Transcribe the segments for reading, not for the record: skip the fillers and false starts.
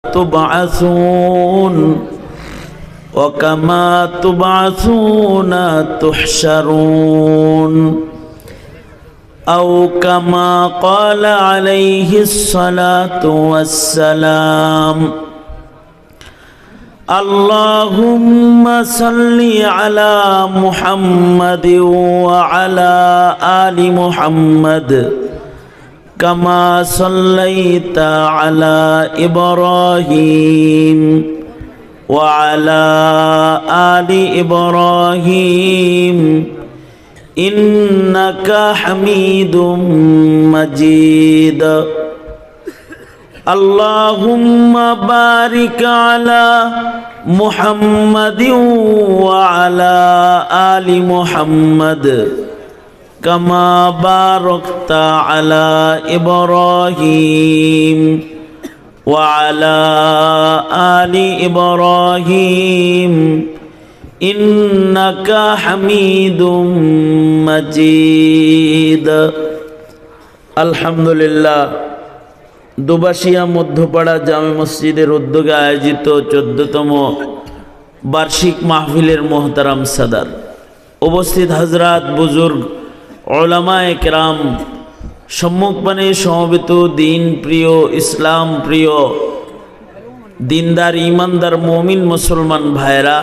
تبعثون وكما تبعثون تحشرون أو كما قال عليه الصلاة والسلام اللهم صل على محمد وعلى آل محمد كما صليت على إبراهيم وعلى آل إبراهيم إنك حميد مجيد اللهم بارك على محمد وعلى آل محمد كما باركت على إبراهيم وعلى آل إبراهيم إنك حميد مجيد الحمد لله দুবাসিয়া মধ্যপাড়া জামে মসজিদের উদ্যোগে আয়োজিত 14তম বার্ষিক মাহফিলের মোহতারাম সাদার উপস্থিত হযরত বুজুর্গ উলামায়ে কেরাম সম্মুখপানে সমবেত দিন প্রিয় ইসলাম প্রিয় দিনদার ইমানদার মুমিন মুসলমান ভাইরা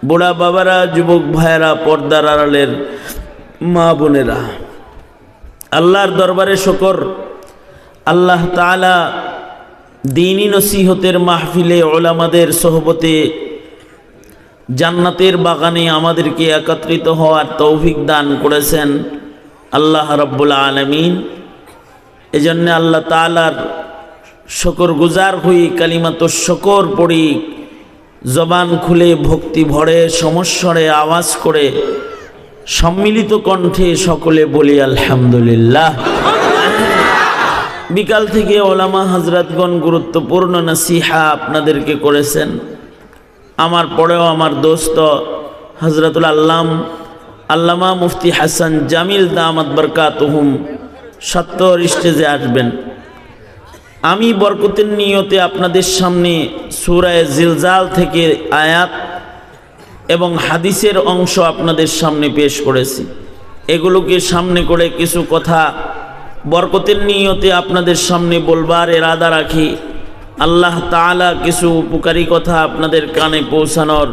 বুড়া বাবারা যুবক ভাইরা পর্দার আড়ালের মা বোনেরা আল্লাহর দরবারে শুকর আল্লাহ তাআলা দ্বীনি নসিহতের মাহফিলে উলামাদের সোহবতে জান্নাতের বাগানে আমাদেরকে একত্রিত হওয়ার তৌফিক দান করেছেন আল্লাহ রাব্বুল আলামিন। এজন্য আল্লাহ তাআলার শুকরগুজার হই কালিমাতুশ শুকর পড়ি জবান খুলে ভক্তি ভরে সমস্বরে আওয়াজ করে সম্মিলিত কণ্ঠে সকলে বলি আলহামদুলিল্লাহ। বিকাল থেকে ওলামা হযরতগণ গুরুত্বপূর্ণ নসিহা আপনাদেরকে করেছেন। আমার পরেও আমার দোস্ত হযরতুল আল্লামা মুফতি হাসান জামিল দামাত বরকাতুহুম সত্তর স্টেজে আসবেন। আমি বরকতের নিয়তে আপনাদের সামনে সূরা জিলজাল থেকে আয়াত এবং হাদিসের অংশ আপনাদের সামনে পেশ করেছি। এগুলোকে সামনে করে কিছু কথা বরকতের নিয়তে আপনাদের সামনে বলবার ইরাদা রাখি। আল্লাহ তাআলা কিছু উপকারী কথা আপনাদের কানে পৌঁছানোর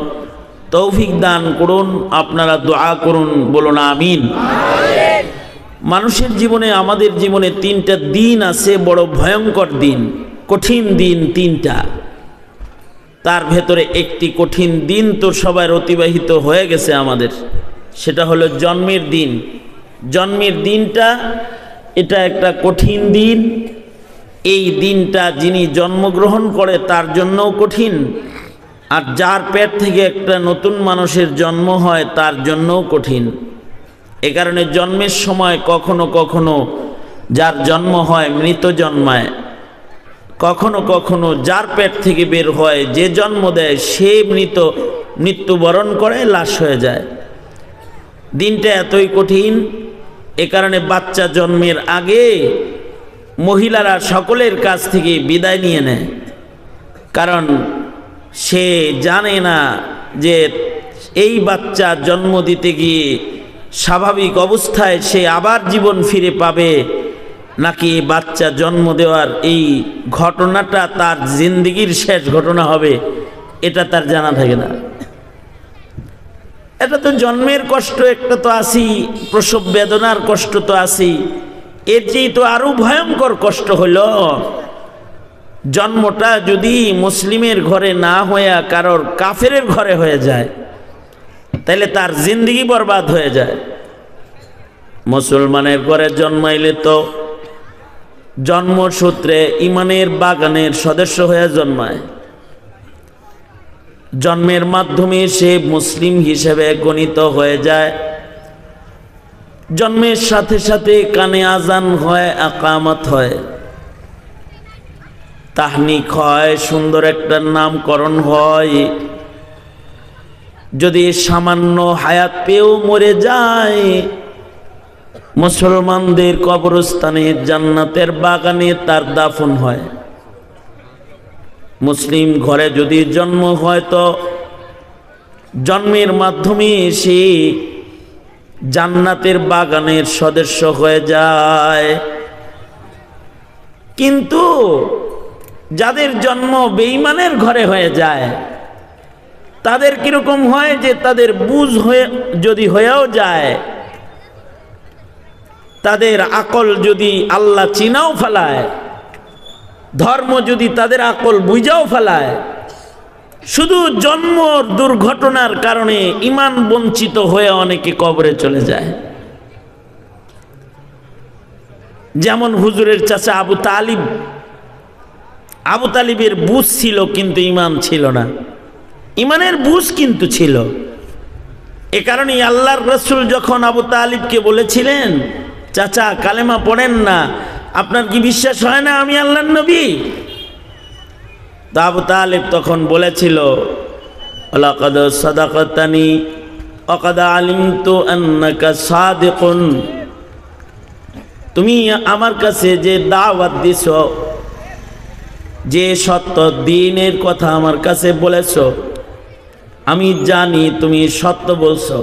তৌফিক দান করুন। আপনারা দোয়া করুন, বলুন আমিন। মানুষের জীবনে, আমাদের জীবনে 3টা দিন আছে, বড় ভয়ঙ্কর দিন, কঠিন দিন 3টা। তার ভেতরে একটি কঠিন দিন তো সবার অতিবাহিত হয়ে গেছে আমাদের, সেটা হলো জন্মের দিন। জন্মের দিনটা এটা একটা কঠিন দিন। এই দিনটা যিনি জন্মগ্রহণ করে তার জন্যও কঠিন, আর যার পেট থেকে একটা নতুন মানুষের জন্ম হয় তার জন্যও কঠিন। এ কারণে জন্মের সময় কখনো কখনো যার জন্ম হয় মৃত জন্মায়, কখনো কখনো যার পেট থেকে বের হয় যে জন্ম দেয় সে মৃত্যুবরণ করে, লাশ হয়ে যায়। দিনটা এতই কঠিন, এ কারণে বাচ্চা জন্মের আগে মহিলারা সকলের কাছ থেকে বিদায় নিয়ে নেয়, কারণ সে জানে না যে এই বাচ্চা জন্ম দিতে গিয়ে স্বাভাবিক অবস্থায় সে আবার জীবন ফিরে পাবে, নাকি বাচ্চা জন্ম দেওয়ার এই ঘটনাটা তার জিন্দেগির শেষ ঘটনা হবে, এটা তার জানা থাকে না। এটা তো জন্মের কষ্ট একটা তো আসি, প্রসব বেদনার কষ্ট তো আসি, এর চেয়ে তো আরো ভয়ঙ্কর কষ্ট হলো জন্মটা যদি মুসলিমের ঘরে না হয়ে কারোর কাফেরের ঘরে হয়ে যায়, তাহলে তার জিন্দেগি বরবাদ হয়ে যায়। মুসলমানের ঘরে জন্মাইলে তো জন্মসূত্রে ইমানের বাগানের সদস্য হয়ে জন্মায়, জন্মের মাধ্যমে সে মুসলিম হিসেবে গণিত হয়ে যায়। জন্মের সাথে সাথে কানে আজান হয়, আকামত হয়, তাহনিক হয়, সুন্দর একটা নামকরণ হয়। যদি সামান্য হায়াত পেয়েও মরে যায়, মুসলমানদের কবরস্থানে জান্নাতের বাগানে তার দাফন হয়। মুসলিম ঘরে যদি জন্ম হয় তো জন্মের মাধ্যমে সে জান্নাতের বাগানের সদস্য হয়ে যায়। কিন্তু যাদের জন্ম বেঈমানের ঘরে হয়ে যায় তাদের কিরকম হয় যে তাদের বুঝ হয়ে যদি হয়েও যায়, তাদের আকল যদি আল্লাহ চিনাও ফেলায়, ধর্ম যদি তাদের আকল বুঝাও ফেলায়, শুধু জন্ম দুর্ঘটনার কারণে ঈমান বঞ্চিত হয়ে অনেকে কবরে চলে যায়। যেমন হুজুরের চাচা আবু তালিবের বুঝ ছিল কিন্তু ঈমান ছিল না, ঈমানের বুঝ কিন্তু ছিল। এ কারণে আল্লাহর রাসূল যখন আবু তালিবকে বলেছিলেন, চাচা কালেমা পড়েন না, আপনার কি বিশ্বাস হয় না আমি আল্লাহর নবী? তো আবু তালিব তখন বলেছিল, লাকাদ সাদাকাতানি ওয়াকাদ আলিমতু আন্নাকা সাদিকুন, তুমি আমার কাছে যে দাওয়াত দিছো, যে সত্য দ্বীনের কথা আমার কাছে বলেছো, আমি জানি তুমি সত্য বলছো,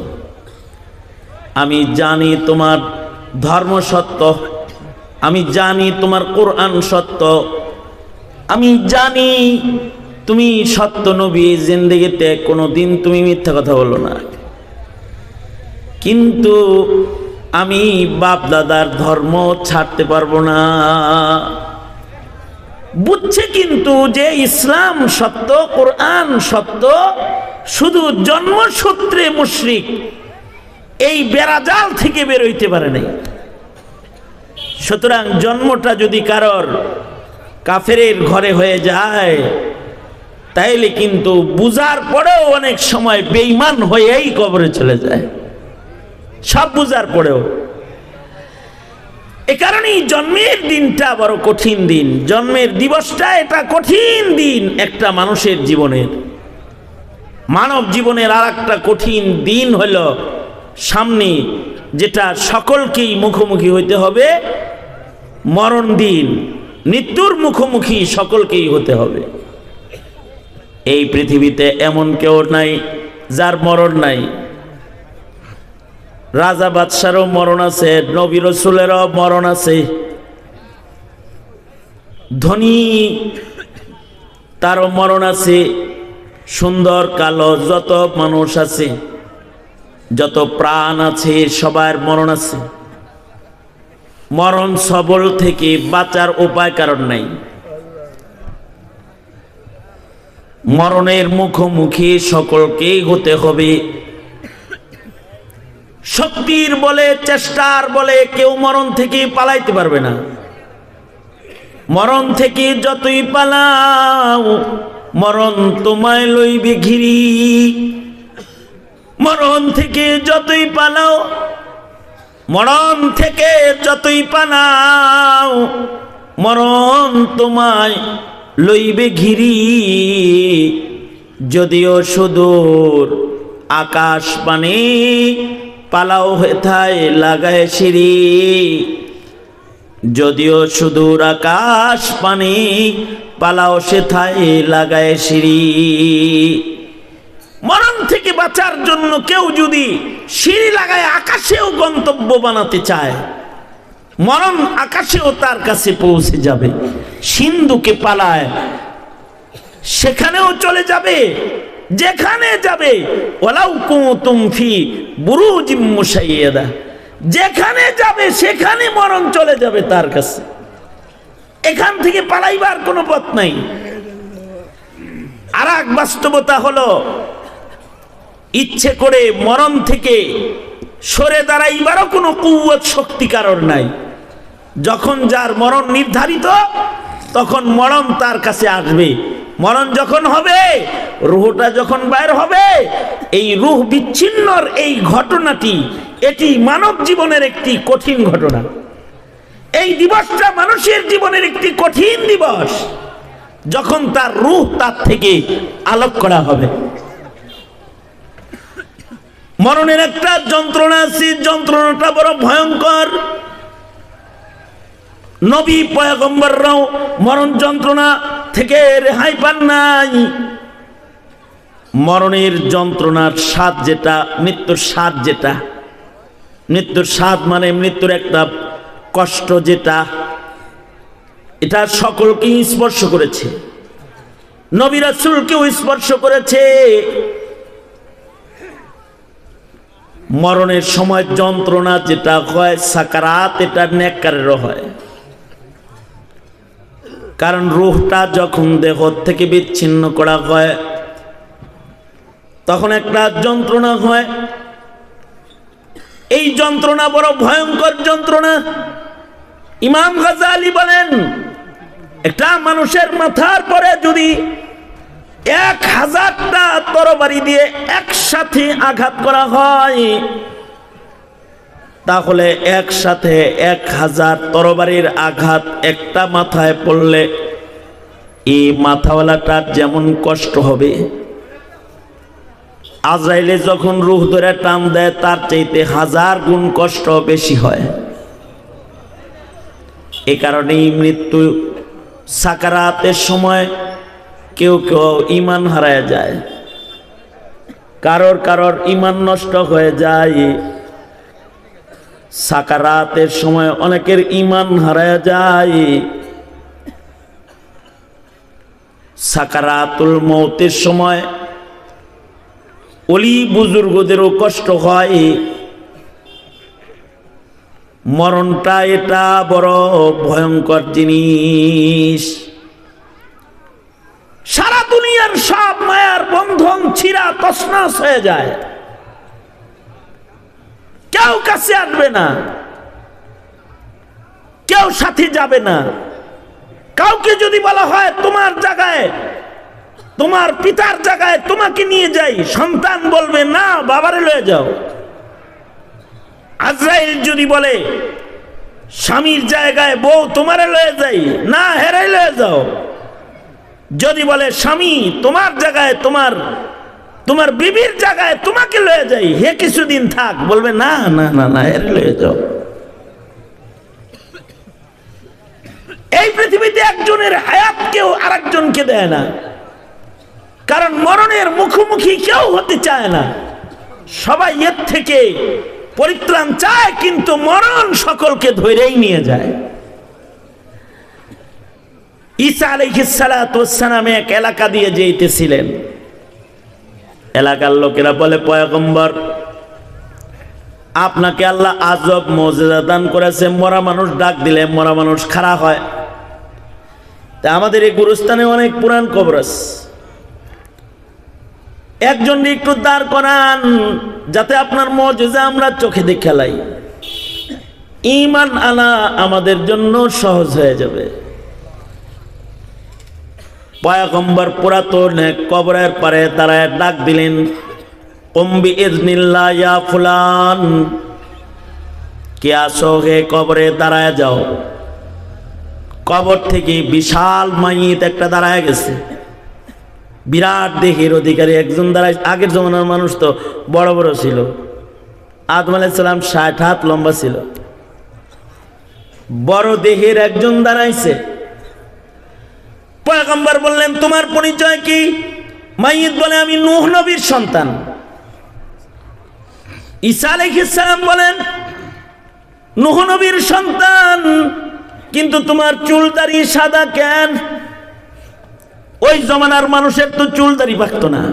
আমি জানি তোমার ধর্ম সত্য, আমি জানি তোমার কোরআন সত্য, আমি জানি তুমি সত্য নবী, জিন্দেগিতে কোনোদিন তুমি মিথ্যা কথা বলো না। কিন্তু আমি বাপ দাদার ধর্ম ছাড়তে পারবো না। বুঝছে কিন্তু যে ইসলাম সত্য, কোরআন সত্য, শুধু জন্মসূত্রে মুশরিক, এই বেড়াজাল থেকে বের হইতে পারে নাই। সুতরাং জন্মটা যদি কারোর কাফেরের ঘরে হয়ে যায় তাইলে কিন্তু বুঝার পরেও অনেক সময় বেঈমান হয়েই কবরে চলে যায়, সব বুঝার পরেও। এ কারণেই জন্মের দিনটা বড় কঠিন দিন, জন্মের দিবসটা এটা কঠিন দিন একটা মানুষের জীবনের। মানব জীবনের আর একটা কঠিন দিন হল সামনে, যেটা সকলকেই মুখোমুখি হইতে হবে, মরণ দিন। মৃত্যুর মুখোমুখি সকলকেই হতে হবে। এই পৃথিবীতে এমন কেউ নাই যার মরণ নাই। রাজা বাদশারও মরণ আছে, নবী রাসূলেরও মরণ আছে, ধনী তারও মরণ আছে, সুন্দর কালো যত মানুষ আছে, যত প্রাণ আছে সবার মরণ আছে। মরণ সবল থেকে বাঁচার উপায় কারণ নাই। মরণের মুখোমুখি সকলকেই হতে হবে। শক্তির বলে, চেষ্টার বলে কেউ মরণ থেকে পালাইতে পারবে না। মরণ থেকে যতই পালাও মরণ তোমায় লইবে ঘিরি। মরণ থেকে যতই পালাও, মরণ থেকে যতই পালাও, মরণ তোমায় লইবে ঘিরি। যদিও সুদূর আকাশ পানে পালাও হেথায় লাগায় সিঁড়ি। যদিও সুদূর আকাশ পানে পালাও সেথায় লাগায় সিঁড়ি। মরণ থেকে বাঁচার জন্য কেউ যদি সিঁড়ি লাগায় আকাশেও গন্তব্য বানাতে চায়, মরণ আকাশেও তার কাছে পৌঁছে যাবে। সিন্ধুকে পালায় সেখানেও চলে যাবে, যেখানে যাবে। ওয়ালাউ কুনতুম ফি বুরুজিম মুশাইয়াদা, যেখানে যাবে সেখানে মরণ চলে যাবে তার কাছে। এখান থেকে পালাইবার কোনো পথ নাই। আর এক বাস্তবতা হলো, ইচ্ছে করে মরণ থেকে সরে দাঁড়াইবারও কোনো কুওয়াত শক্তি কারণ নাই। যখন যার মরণ নির্ধারিত তখন মরণ তার কাছে আসবে। মরণ যখন হবে, রূহটা যখন বাইর হবে, এই রূহ বিচ্ছিন্নর এই ঘটনাটি, এটি মানব জীবনের একটি কঠিন ঘটনা। এই দিবসটা মানুষের জীবনের একটি কঠিন দিবস, যখন তার রূহ তার থেকে আলোক করা হবে। মরণের একটা যন্ত্রণা আছে, যন্ত্রণাটা বড় ভয়ঙ্কর। নবী পয়গম্বররাও মরণ যন্ত্রণা থেকে রেহাই পান নাই। মরণের যন্ত্রণার স্বাদ যেটা, মৃত্যুর স্বাদ যেটা, মৃত্যুর স্বাদ মানে মৃত্যুর একটা কষ্ট যেটা, এটা সকলকেই স্পর্শ করেছে, নবী রাসূলকেও স্পর্শ করেছে। মরণের সময় যন্ত্রণা যেটা হয় সাকারাত, এটা নেককারেরও হয়। কারণ রূহটা যখন দেহ থেকে বিচ্ছিন্ন করা হয় তখন একটা যন্ত্রণা হয়। এই যন্ত্রণা বড় ভয়ঙ্কর যন্ত্রণা। ইমাম গাজ্জালী বলেন, একটা মানুষের মাথার পরে যদি 1000টা তরবারি দিয়ে একসাথে আঘাত করা হয় তাহলে একসাথে 1000 তরবারির আঘাত একটা মাথায় পড়লে এই মাথাওয়ালাটার যেমন কষ্ট হবে, আজরাইলে যখন রূহ ধরে টান দেয় তার চাইতে 1000 গুণ কষ্ট বেশি হয়। এ কারণেই মৃত্যু সাকারাতের সময় কেউ কেউ ঈমান হারায় যায়, কারোর ঈমান নষ্ট হয়ে যায়। সাকারাতের সময় অনেকের ঈমান হারায় যায়। সাকারাতুল মৌতের সময় ওলি বুজুর্গদেরও কষ্ট হয়। মরণটা এটা বড় ভয়ঙ্কর জিনিস। সারা দুনিয়ার সব মায়ার বন্ধন ছিঁড়া তছনছ হয়ে যায়, কেউ কাছে আসবে না, কেউ সাথে যাবে না। কাউকে যদি বলা হয় তোমার জায়গায়, তোমার পিতার জায়গায় তোমাকে নিয়ে যাই, সন্তান বলবে না, বাবারে লয়ে যাও। আজরাইল যদি বলে স্বামীর জায়গায় বউ তোমারে লয়ে যাই, না, হেরাই লয়ে যাও। যদি বলে স্বামী তোমার জায়গায়, তোমার বিবির জায়গায় তোমাকে লয়ে যাই, হে কিছুদিন থাক, বলবে না না না না, হেরে লয়ে যাও। এই পৃথিবীতে একজনের হায়াত কেউ আরেকজনকে দেয় না, কারণ মরণের মুখোমুখি কেউ হতে চায় না। সবাই এর থেকে পরিত্রাণ চায়, কিন্তু মরণ সকলকে ধরেই নিয়ে যায়। ঈসা আলাইহিস সালাতু ওয়াস সালাম এক এলাকা দিয়ে যেতেছিলেন। এলাকার লোকেরা বলে, পয়গম্বর আপনাকে আল্লাহ আজব মুজিজা দান করেছে, মরা মানুষ ডাক দিলে মরা মানুষ খাড়া হয়। তা আমাদের এই গুরুস্থানে অনেক পুরান কবর আছে, একজন একটু দাঁড় করান যাতে আপনার মুজিজা আমরা চোখে দেখে লাই, ঈমান আনা আমাদের জন্য সহজ হয়ে যাবে। পয়গম্বর পুরাতন এক কবরের পারে দাঁড়ায় ডাক দিলেন, কুম্বি ইজনিল্লাহ ইয়া ফুলান, কে আসো হে কবরে দাঁড়ায় যাও। কবর থেকে বিশাল মাইয়িত একটা দাঁড়ায় গেছে, বিরাট দেহের অধিকারী একজন দাঁড়ায়। আগের জমানার মানুষ তো বড় বড় ছিল, আদম আলাইহিস সালাম 60 হাত লম্বা ছিল। বড় দেহের একজন দাঁড়াইছে। পয়গম্বর বললেন, তোমার পরিচয় কি? মাইয়িত বলে, আমি নূহ নবীর সন্তান। ঈসা আলাইহিস সালাম বলেন, নূহ নবীর সন্তান, কিন্তু তোমার চুল দাড়ি সাদা কেন? ওই জমানার মানুষের তো চুল দাড়ি পাকতো না।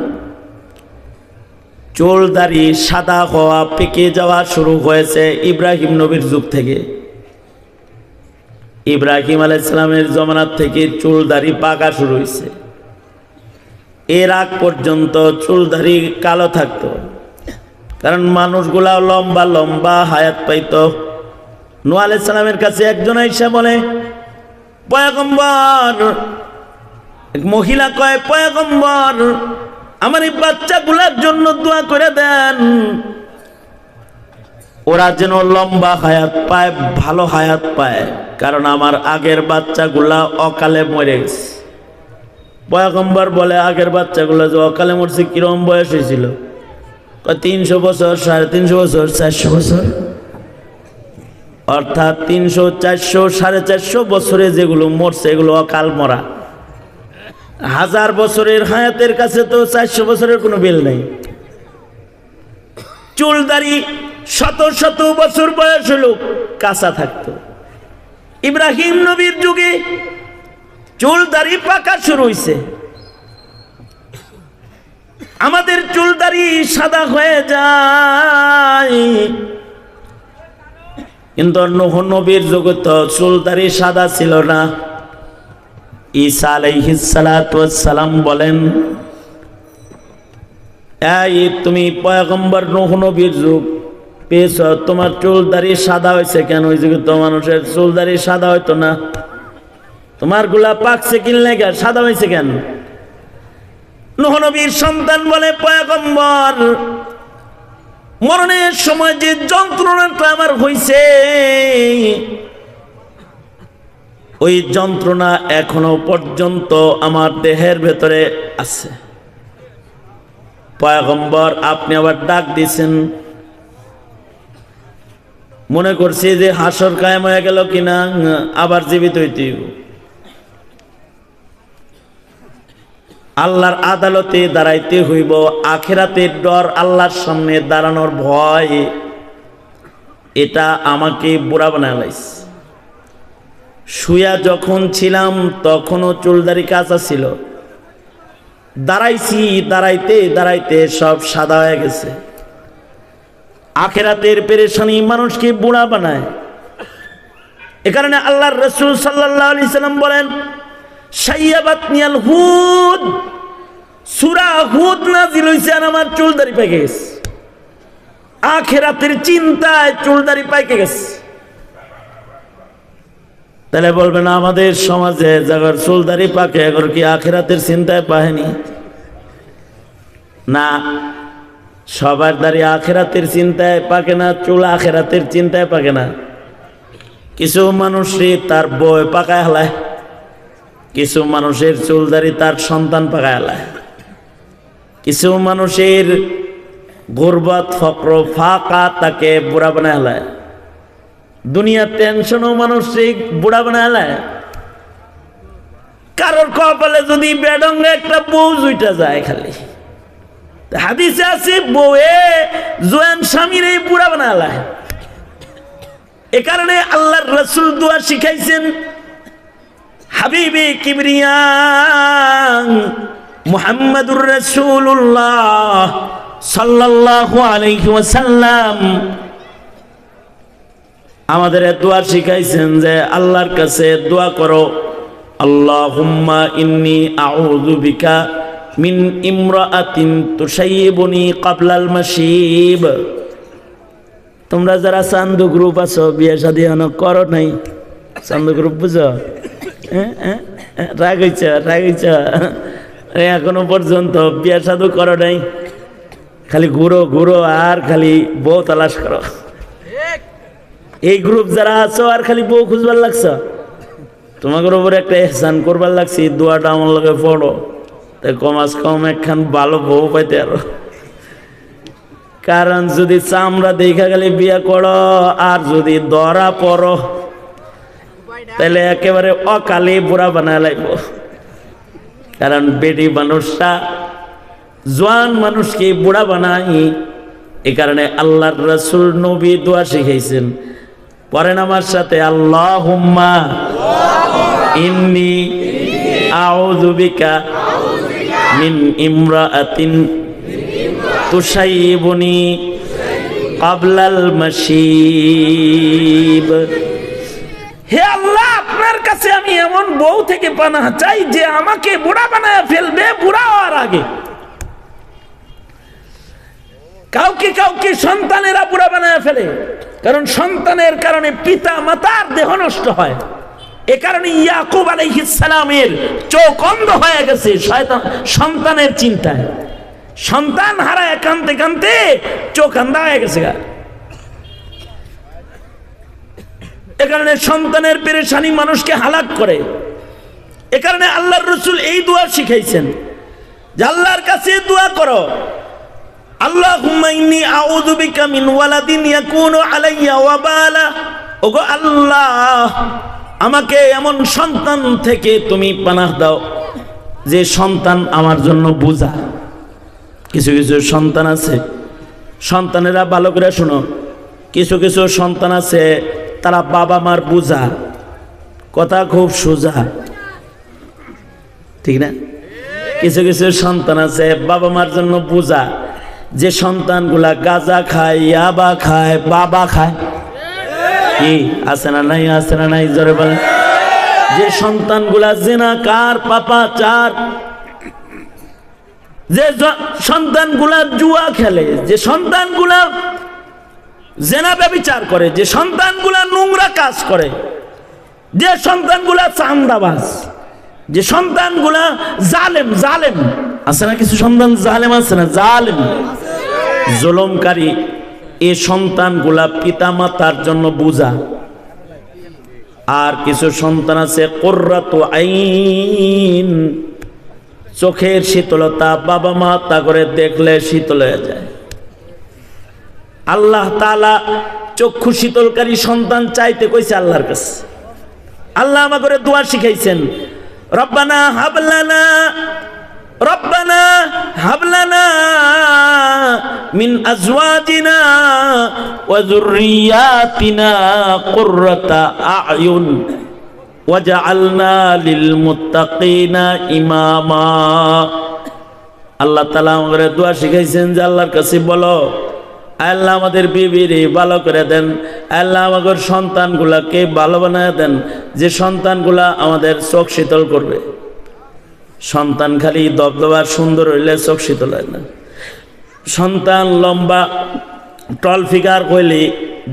চুল দাড়ি সাদা হওয়া, পেকে যাওয়া শুরু হয়েছে ইব্রাহিম নবীর যুগ থেকে। ইব্রাহিম আলাইহিস সালামের জমানার থেকে চুল দাড়ি পাকা শুরু হয়েছে। এর আগ পর্যন্ত চুল দাড়ি কালো থাকতো, কারণ মানুষগুলা লম্বা লম্বা হায়াত পাইত। নূহ আলাইহিস সালামের কাছে একজন আইসা বলে, পয়গম্বর, এক মহিলা কয়, পয়গম্বর আমার এই বাচ্চাগুলার জন্য দোয়া করে দেন, ওরা যেন লম্বা হায়াত পায়, ভালো হায়াত পায়, কারণ আমার আগের বাচ্চাগুলা অকালে মরে গেছে। পয়গম্বর বলে, আগের বাচ্চাগুলা যে অকালে মরছে কিরম বয়স হয়েছিল? 300 বছর, 350 বছর, 400 বছর, অর্থাৎ 300, 400, 450 বছরে যেগুলো মরছে এগুলো অকাল মরা। 1000 বছরের হায়াতের কাছে তো 400 বছরের কোনো বেল নাই। চুল দাড়ি শত শত বছর বয়স হলো কাঁচা থাকতো। ইব্রাহিম নবীর যুগে চুল দাড়ি পাকা শুরু হইছে, আমাদের চুল দাড়ি সাদা হয়ে যায়। কিন্তু নূহ নবীর যুগে তো চুল দাড়ি সাদা ছিল না। ঈসা আলাইহিস সালাতু ওয়াস সালাম বলেন, এই তুমি পয়গম্বর নূহ নবীর যুগ পেয়েছ, তোমার চুল দাড়ি সাদা হয়েছে কেন? ওই যুগে তো মানুষের চুল দাড়ি সাদা হইতো না, তোমার গুলা পাকছে কিনলে সাদা হয়েছে কেন? নূহ নবীর সন্তান বলে, পয়গম্বর মরণের সময় যে যন্ত্রণাটা আমার হইছে, ওই যন্ত্রণা এখনো পর্যন্ত আমার দেহের ভেতরে আছে। পয়গম্বর আপনি আবার ডাক দিয়েছেন, মনে করছি যে হাসর কায়েম হয়ে গেল কিনা, আবার জীবিত হইতে আল্লাহর আদালতে দাঁড়াইতে হইব। আখিরাতের ডর, আল্লাহর সামনে দাঁড়ানোর ভয়, এটা আমাকে বুড়া বানায় লাইছে। শুয়া যখন ছিলাম তখনও চুলদারি কাঁচা ছিল, দাঁড়াইছি, দাঁড়াইতে দাঁড়াইতে সব সাদা হয়ে গেছে। আখিরাতের পেরেশানি মানুষকে বুড়া বানায়। এ কারণে আল্লাহর রাসূল সাল্লাল্লাহু আলাইহি সাল্লাম বলেন, শাইয়াবাতনিয়াল হুদ, সূরা হুদ নাযিল হইছে আর আমার চুলদারি পেকে গেছে। আখিরাতের চিন্তায় চুলদারি পেকে গেছে। তাহলে বলবেন আমাদের সমাজে যাদের চুলদারি পাকে এগুলো কি আখিরাতের চিন্তায় পায়নি? না, সবার দাড়ি আখিরাতের চিন্তায় পাকে না, চুল আখিরাতের চিন্তায় পাকে না। কিছু মানুষই তার বই পাকায় হালায়, কিছু মানুষের চুলদারি তার সন্তান পাকায় হালায়, কিছু মানুষের গুরবাত ফক্র ফাঁকা তাকে বুড়া বানায় হালায়। দুনিয়ার টেনশনও মানুষকে বুড়া বানায় হালায়। কারোর কপালে যদি বেডঙ্গে একটা বউ জুইটা যায়, খালি হাদিসে আছে বউয়ে জোয়ান স্বামীর বুড়া বানায় হালায়। এ কারণে আল্লাহর রাসূল দোয়া শিখাইছেন, হাবিবে কিবরিয়া মুহাম্মাদুর রাসূলুল্লাহ সাল্লাল্লাহু আলাইহি ওয়াসাল্লাম আমাদের দোয়া শিখাইছেন যে আল্লাহর কাছে দোয়া করো, আল্লাহুম্মা ইন্নী আউযু বিকা মিন ইমরাআতিন তুসাইয়িবুনি ক্বাবলাল মাশিব। তোমরা যারা চান্দু গ্রুপ আছো, বিয়ে শাদী এখনো করো নাই, চান্দু গ্রুপ বুঝো? রাগ হইছ, এখনো পর্যন্ত বিয়ে শাদু করো নাই, খালি ঘুরো ঘুরো আর খালি বউ তালাশ করো। এই গ্রুপ যারা আছো আর খালি বউ খুঁজবার লাগছ, তোমাদের উপরে একটা এহসান করবার লাগছি, দোয়াটা আমার লগে পড়ো, তাই কমাস কম একখান ভালো বউ পাইতে আরো। কারণ যদি চামড়া দেখা গেলে বিয়ে করো আর যদি ধরা পড়ো তাহলে একেবারে অকালে বুড়া বানায় লাগবো। কারণ বেটি মানুষটা জোয়ান মানুষকে বুড়া বানাই। এ কারণে আল্লাহর রাসূল নবী দোয়া শিখাইছেন, পড়েন আমার সাথে, আল্লাহুম্মা ইন্নী আউযু বিকা মিন ইমরাআতিন তুসাইয়িবুনি ক্বাবলাল মাশিব। হে আল্লাহ, আপনার কাছে আমি এমন বউ থেকে পানাহ চাই যে আমাকে বুড়া বানায় ফেলবে, বুড়া হওয়ার আগে। কাউকে কাউকে সন্তানেরা বুড়া বানায় ফেলে, কারণ সন্তানের কারণে পিতা মাতার দেহ নষ্ট হয়। এ কারণে ইয়াকুব আলাইহিস সালামের চোখ অন্ধ হয়ে গেছে শয়তান সন্তানের চিন্তায়। সন্তান হারায় কাঁদতে কাঁদতে চোখ আন্ধা হয়ে গেছে। এ কারণে সন্তানের পেরেশানি মানুষকে হালাক করে। এ কারণে আল্লাহর রাসূল এই দোয়া শিখাইছেন যে আল্লাহর কাছে দোয়া করো, আল্লাহুম্মা ইন্নী আউযু বিকা মিন ওয়ালাদিন ইয়াকুনু আলাইয়া ওয়াবালা। ওগো আল্লাহ, আমাকে এমন সন্তান থেকে তুমি পানাহ দাও যে সন্তান আমার জন্য বোঝা। কিছু কিছু সন্তান আছে, সন্তানেরা ভালো করে শোনো, কিছু কিছু সন্তান আছে তারা বাবা মার বোঝা। কথা খুব সোজা, ঠিক না? কিছু কিছু সন্তান আছে বাবা মার জন্য বোঝা। যে সন্তানগুলা গাঁজা খায়, ইয়াবা খায়, বাবা খায়, কি আছে না নাই, আছে না নাই, জোরে বলেন। যে সন্তানগুলা জিনাকার, পাপাচার, যে সন্তানগুলা জুয়া খেলে, যে সন্তানগুলা জেনা ব্যভিচার করে, যে সন্তানগুলা নোংরা কাজ করে, যে সন্তানগুলা চান্দাবাজ, যে সন্তানগুলা জালেম, জালেম আছে না, কিছু সন্তান জালেম আছে না, জালেম জুলুমকারী, এই সন্তানগুলা পিতামাতার জন্য বোঝা। আর কিছু সন্তান আছে কুররাতু আইন, চোখের শীতলতা, বাবা মা তা করে দেখলে শীতল হয়ে যায়। আল্লাহ তাআলা চক্ষু শীতলকারী সন্তান চাইতে কইছে আল্লাহর কাছে। আল্লাহ আমাকে দোয়া শিখাইছেন, রব্বানা হাবলানা, রব্বানা হাবলানা মিন আজওয়াজিনা ওয়া যুররিয়াতিনা কুররাতা আয়ুন ওয়াজআলনা লিল মুত্তাকিনা ইমামা। আল্লাহ তাআলা আমাদের দোয়া শিখাইছেন যে আল্লাহর কাছে বলো, আল্লাহ আমাদের বিবিরে ভালো করে দেন, আল্লাহ আমাদের সন্তানগুলাকে ভালো বানায় দেন, যে সন্তানগুলা আমাদের চোখ শীতল করবে। সন্তান খালি দবদবা সুন্দর হইলে চোখ শীতল হয় না। সন্তান লম্বা টল ফিগার হইলে,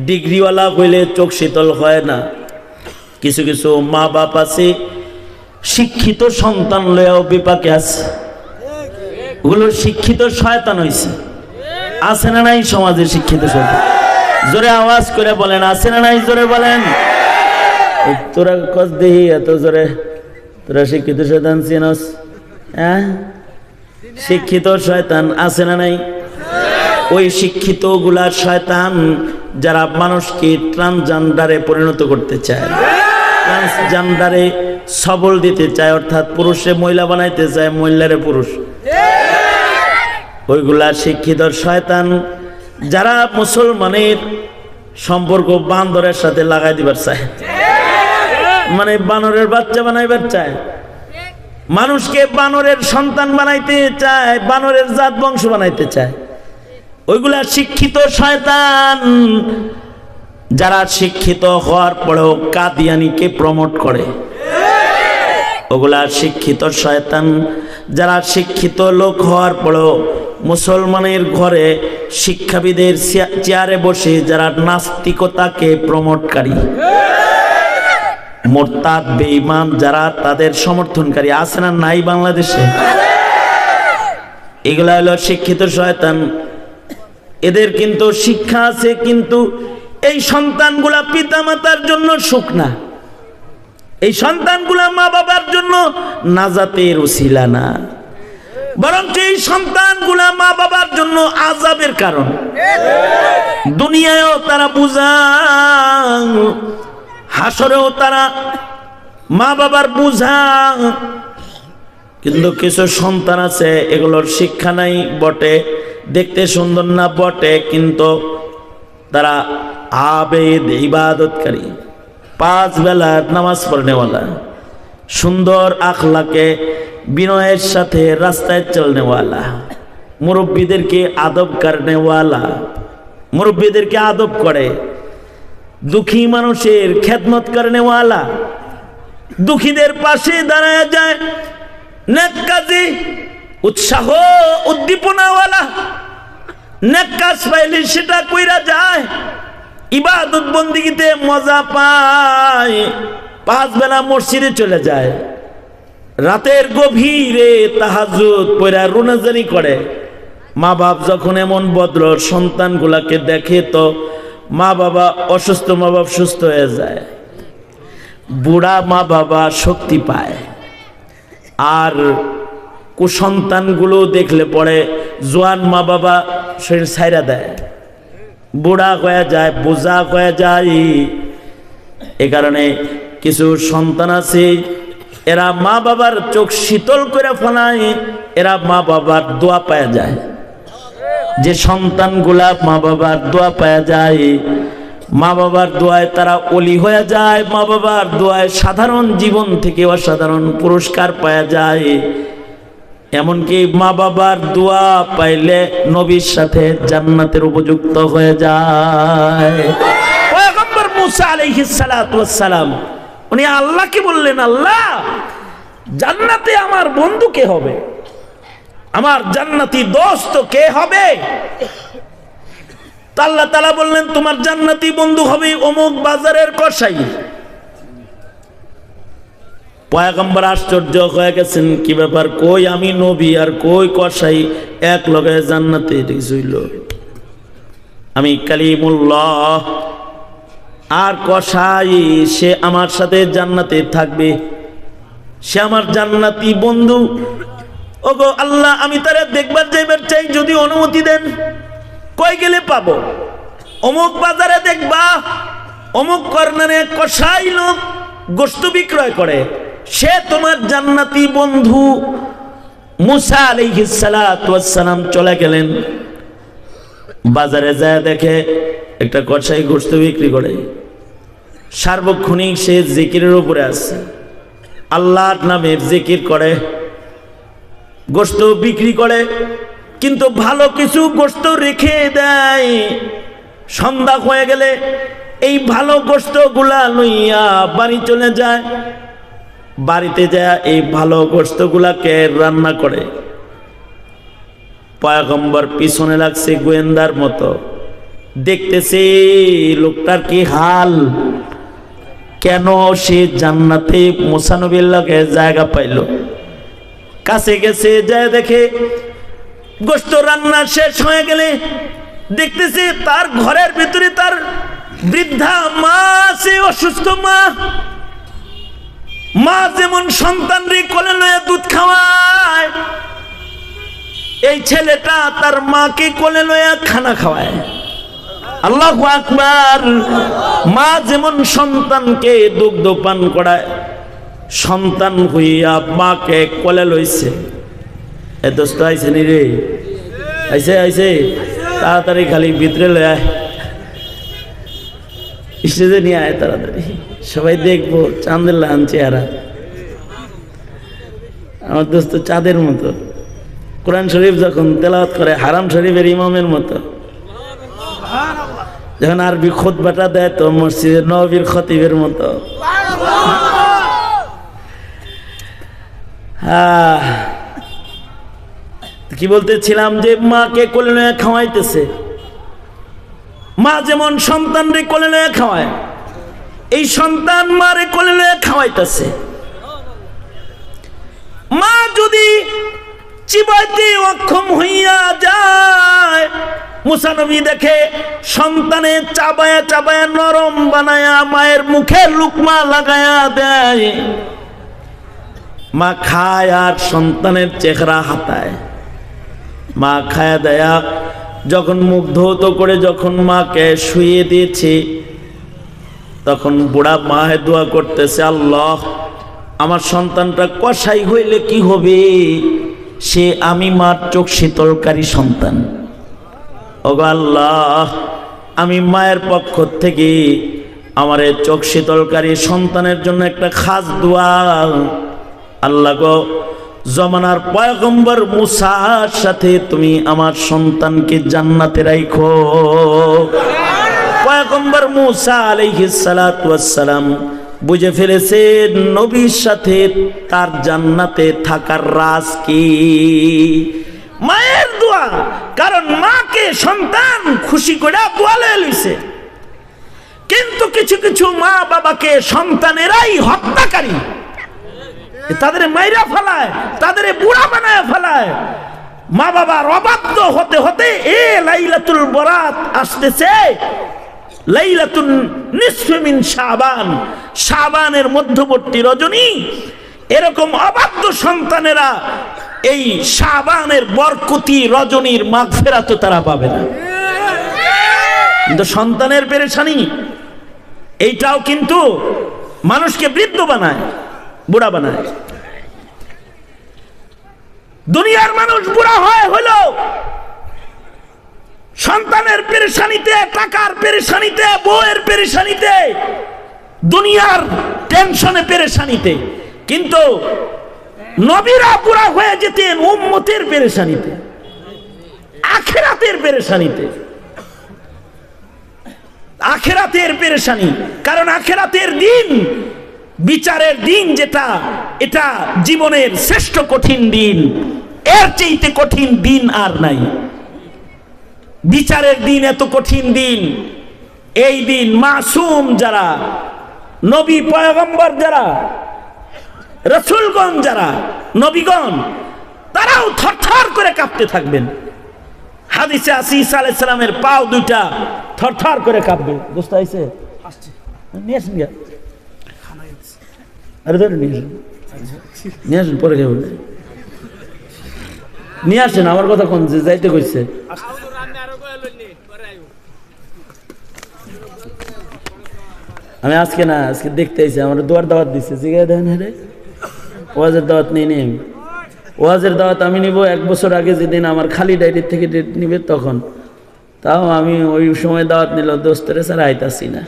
ডিগ্রিওয়ালা হইলে চোখ শীতল হয় না। কিছু কিছু মা বাপ আছে শিক্ষিত সন্তান লয়েও বিপাকে আছে, ওগুলো শিক্ষিত শয়তান হইছে। আছে না নাই সমাজে শিক্ষিত শয়তান? জোরে আওয়াজ করে বলেন, আছে না নাই, জোরে বলেন। তোরা কস দেহি এত জোরে, তোরা শিক্ষিত শয়তান চিনস? হ্যাঁ, শিক্ষিত শয়তান আছে না নাই? ওই শিক্ষিত গুলা শয়তান যারা মানুষকে ট্রান্সজেন্ডারে পরিণত করতে চায়, ট্রান্সজেন্ডারে সবল দিতে চায়, অর্থাৎ পুরুষে মহিলা বানাইতে চায়, মহিলারে পুরুষ, ওইগুলা শিক্ষিত শয়তান। যারা মুসলমানের সম্পর্ক বান্দরের সাথে লাগাই দিবার চায়, মানে বানরের বাচ্চা বানাইবার চায়, মানুষকে বানরের সন্তান বানাইতে চায়, বানরের জাত বংশ বানাইতে চায়, ওইগুলা শিক্ষিত শয়তান। যারা শিক্ষিত হওয়ার পরেও কাদিয়ানিকে প্রমোট করে, ওগুলা শিক্ষিত শয়তান। যারা শিক্ষিত লোক হওয়ার পরেও মুসলমানের ঘরে শিক্ষাবিদের চেয়ারে বসে যারা নাস্তিকতাকে প্রমোটকারী, মুরতাদ বেঈমান যারা তাদের সমর্থনকারী, আছে না নাই বাংলাদেশে? এগুলা হলো শিক্ষিত শয়তান। এদের কিন্তু শিক্ষা আছে, কিন্তু এই সন্তানগুলা পিতামাতার জন্য সুখ না, এই সন্তানগুলা মা বাবার জন্য নাজাতের উসিলা না, বরং এই সন্তানগুলা মা বাবার জন্য আযাবের কারণ। দুনিয়ায়ও তারা বুঝা, হাসরেও তারা মা বাবার বুঝা। কিন্তু কিছু সন্তান আছে এগুলোর শিক্ষা নাই বটে, দেখতে সুন্দর না বটে, কিন্তু তারা আবেদ, ইবাদতকারী, 5 বেলা নামাজ পড়নেওয়ালা, সুন্দর আখলাকে বিনয়ের সাথে রাস্তায় চলনেওয়ালা, মুরব্বীদেরকে আদব করনেওয়ালা, মুরব্বীদেরকে আদব করে, দুঃখী মানুষের খেদমত করনেওয়ালা, দুঃখীদের পাশে দাঁড়ায় যায়, নেক কাজে উৎসাহ উদ্দীপনাওয়ালা, নেক কাজ পাইলে সেটা কইরা যায়, ইবাদত বন্দিগিতে মজা পায়, 5 বেলা মসজিদে চলে যায়, রাতের গভীরে তাহাজ্জুদ পড়া রুনাজানি করে। মা বাপ যখন এমন বদ্র সন্তানগুলাকে দেখে, তো মা বাবা অসুস্থ মা বাপ সুস্থ হয়ে যায়, বুড়া মা বাবা শক্তি পায়। আর কুসন্তানগুলো দেখলে পরে জোয়ান মা বাবা শরীর ছাইরা দেয়, বুড়া হয়ে যায়, বোঝা হয়ে যায়। এ কারণে কিছু সন্তান আছে এরা মা বাবার চোখ শীতল করে ফেলায়, এরা মা বাবার দোয়া পাওয়া যায়। যে সন্তানগুলা মা বাবার দোয়া পাওয়া যায়, মা বাবার দোয়ায় তারা ওলি হয়ে যায়, মা বাবার দোয়ায় সাধারণ জীবন থেকে অসাধারণ পুরস্কার পাওয়া যায়। এমনকি মা বাবার দোয়া পাইলে নবীর সাথে জান্নাতের উপযুক্ত হয়ে যায়। পয়গম্বর মুসা আলাইহিস সালাতু ওয়াস সালাম উনি আল্লাহকে বললেন, আল্লাহ জান্নাতে আমার বন্ধু কে হবে, আমার জান্নাতি দোস্ত কে হবে? আল্লাহ তাআলা বললেন, তোমার জান্নাতি বন্ধু হবে অমুক বাজারের কসাই। পয়গম্বর আশ্চর্য হয়ে গেছেন, কি ব্যাপার, কই আমি নবী আর কই কসাই এক লগে জান্নাতে ঢুকছিল? আমি কালিমুল্লাহ আর কসাই, সে আমার সাথে জান্নাতে থাকবে, সে আমার জান্নাতি বন্ধু। ওগো আল্লাহ, আমি তারা দেখবার যাইবার চাই, যদি অনুমতি দেন। কই গেলে পাবো? অমুক বাজারে দেখবা, অমুক কর্নারে কসাই লোক গোশত বিক্রয় করে, সে তোমার জান্নাতি বন্ধু। মুসা আলাইহিস সালাতু ওয়াস সালাম চলে গেলেন, বাজারে যায় দেখে একটা কসাই গোশত বিক্রি করে, সার্বক্ষণিক সে জিকিরের উপরে আছে, আল্লাহর নামের জিকির করে, গোশত বিক্রি করে, কিন্তু ভালো কিছু গোশত রেখে দেয়। সন্ধ্যা হয়ে গেলে এই ভালো গোশত গুলা লইয়া বাড়ি চলে যায়, বাড়িতে যায় এই ভালো গোশত গুলাকে রান্না করে। পয়গম্বর পিছনে লাগছে গোয়েন্দার মতো, দেখতেছে লোকটার কি হাল, কেন সে জান্নাতে মুসা নবীর লগে জায়গা পাইল। কাছে গেছে, যায় দেখে গোশত রান্না শেষ হয়ে গেলে দেখতেছে তার ঘরের ভিতরে তার বৃদ্ধা মা আছে, অসুস্থ মা। মা যেমন সন্তানরে কোলে লয়ে দুধ খাওয়ায়, এই ছেলেটা তার মাকে কোলে লয়ে খানা খাওয়ায়। আল্লাহু আকবার। মা যেমন সন্তানকে দুগ্ধ পান করায়, সন্তান হইয়া মাকে কোলে লইছে। এ দোস্ত আইছে নি রে? আইছে আইছে, তাড়াতাড়ি খালি ভিতরে লয়ে আয়, স্টেজে নিয়ে আয় তাড়াতাড়ি, সবাই দেখবো চাঁদের লান চেহারা। আমার দোস্ত চাঁদের মতো, কোরআন শরীফ যখন তেলাওয়াত করে হারাম শরীফের ইমামের মতো, যখন আরবি খুতবাটা দেয় তো মসজিদে নববীর খতিবের মতো। কি বলতেছিলাম, যে মাকে কোলে লয়ে খাওয়াইতেছে। মা যেমন সন্তানরে কোলে লয়ে খাওয়ায়, এই সন্তান মারে কোলে লয়ে খাওয়াইতেছে। মা যদি চিবাইতে অক্ষম হইয়া যায়, মুসা নবী দেখে সন্তানে চাবায়া চাবায়া নরম বানায়া মায়ের মুখে লুকমা লাগায়া দেয়। মা খায় আর সন্তানের চেহারা হাতায়। মা খায়া দেয়া যখন মুখ ধৌত করে যখন মাকে শুয়ে দিয়েছে, তখন বুড়া মা দোয়া করতেছে, আল্লাহ আমার সন্তানটা কসাই হইলে কি হবে, সে আমি মার চোখ শীতলকারী সন্তান। ওগো আল্লাহ, আমি মায়ের পক্ষ থেকে আমার এই চোখ শীতলকারী সন্তানের জন্য একটা খাস দোয়া। আল্লাহ গো, জমানার পয়গম্বর মুসার সাথে তুমি আমার সন্তানকে জান্নাতে রাখো। পয়গম্বর মুসা আলাইহিস সালাতু ওয়াস সালাম বুঝে ফেলেছে নবীর সাথে তার জান্নাতে থাকার রাজ কি? মায়ের দোয়া। কারণ মাকে সন্তান খুশি করে দোয়া লয়ে লইছে। কিন্তু কিছু কিছু মা বাবাকে সন্তানেরাই হত্যাকারী, তাদের মাইরা ফেলায়, তাদের বুড়া বানায় ফেলায়। মা বাবার অবাধ্য হতে হতে এ লাইলাতুল বরাত আসতেছে, লাইলাতুন নিসফে মিন শাবান, শাবানের মধ্যবর্তী রজনী। এরকম অবাধ্য সন্তানেরা এই শাবানের বরকতি রজনীর মাগফিরাত তারা পাবে না। কিন্তু সন্তানের পেরেশানি এইটাও কিন্তু মানুষকে বৃদ্ধ বানায়। বুড়া বানায়। দুনিয়ার মানুষ বুড়া হয় হলো সন্তানের পেরেশানিতে, টাকার পেরেশানিতে, বউয়ের পেরেশানিতে, দুনিয়ার টেনশনে পেরেশানিতে, কিন্তু নবীরা বুড়া হয়ে যেতেন উম্মতের পেরেশানিতে, আখিরাতের পেরেশানিতে। আখিরাতের পেরেশানি, কারণ আখিরাতের দিন, বিচারের দিন যেটা, এটা জীবনের শ্রেষ্ঠ কঠিন দিন। এর চাইতে কঠিন দিন আর নাই। বিচারের দিন এত কঠিন দিন। এই দিন মাসুম যারা, নবী পয়গম্বর যারা, রাসূলগণ যারা, নবীগণ, তারাও থরথর করে কাঁপতে থাকবেন। হাদিসে আছে ঈসা আলাইহিস সালামের পাও দুইটা থরথর করে কাঁপবে। বুঝতে পাইছে? নিয়ে আসেন গিয়া, আরে ধরে নিয়ে আসেন, নিয়ে আসেন, পরে খেয়ে বলবে নিয়ে আসেন। আমার কথা কোন যে যাইতে কইছে? আমি আজকে না, আজকে দেখতে আইছি, আমার দুয়ার দাওয়াত দিচ্ছে। জিগায় দেন, রে ওয়াজের দাওয়াত নেই নেই। ওয়াজের দাওয়াত আমি নিব 1 বছর আগে, যেদিন আমার খালি ডায়েরি থেকে ডেট নিবে তখন। তাও আমি ওই সময় দাওয়াত নিল, দোস্তরে স্যার আইতাছি না।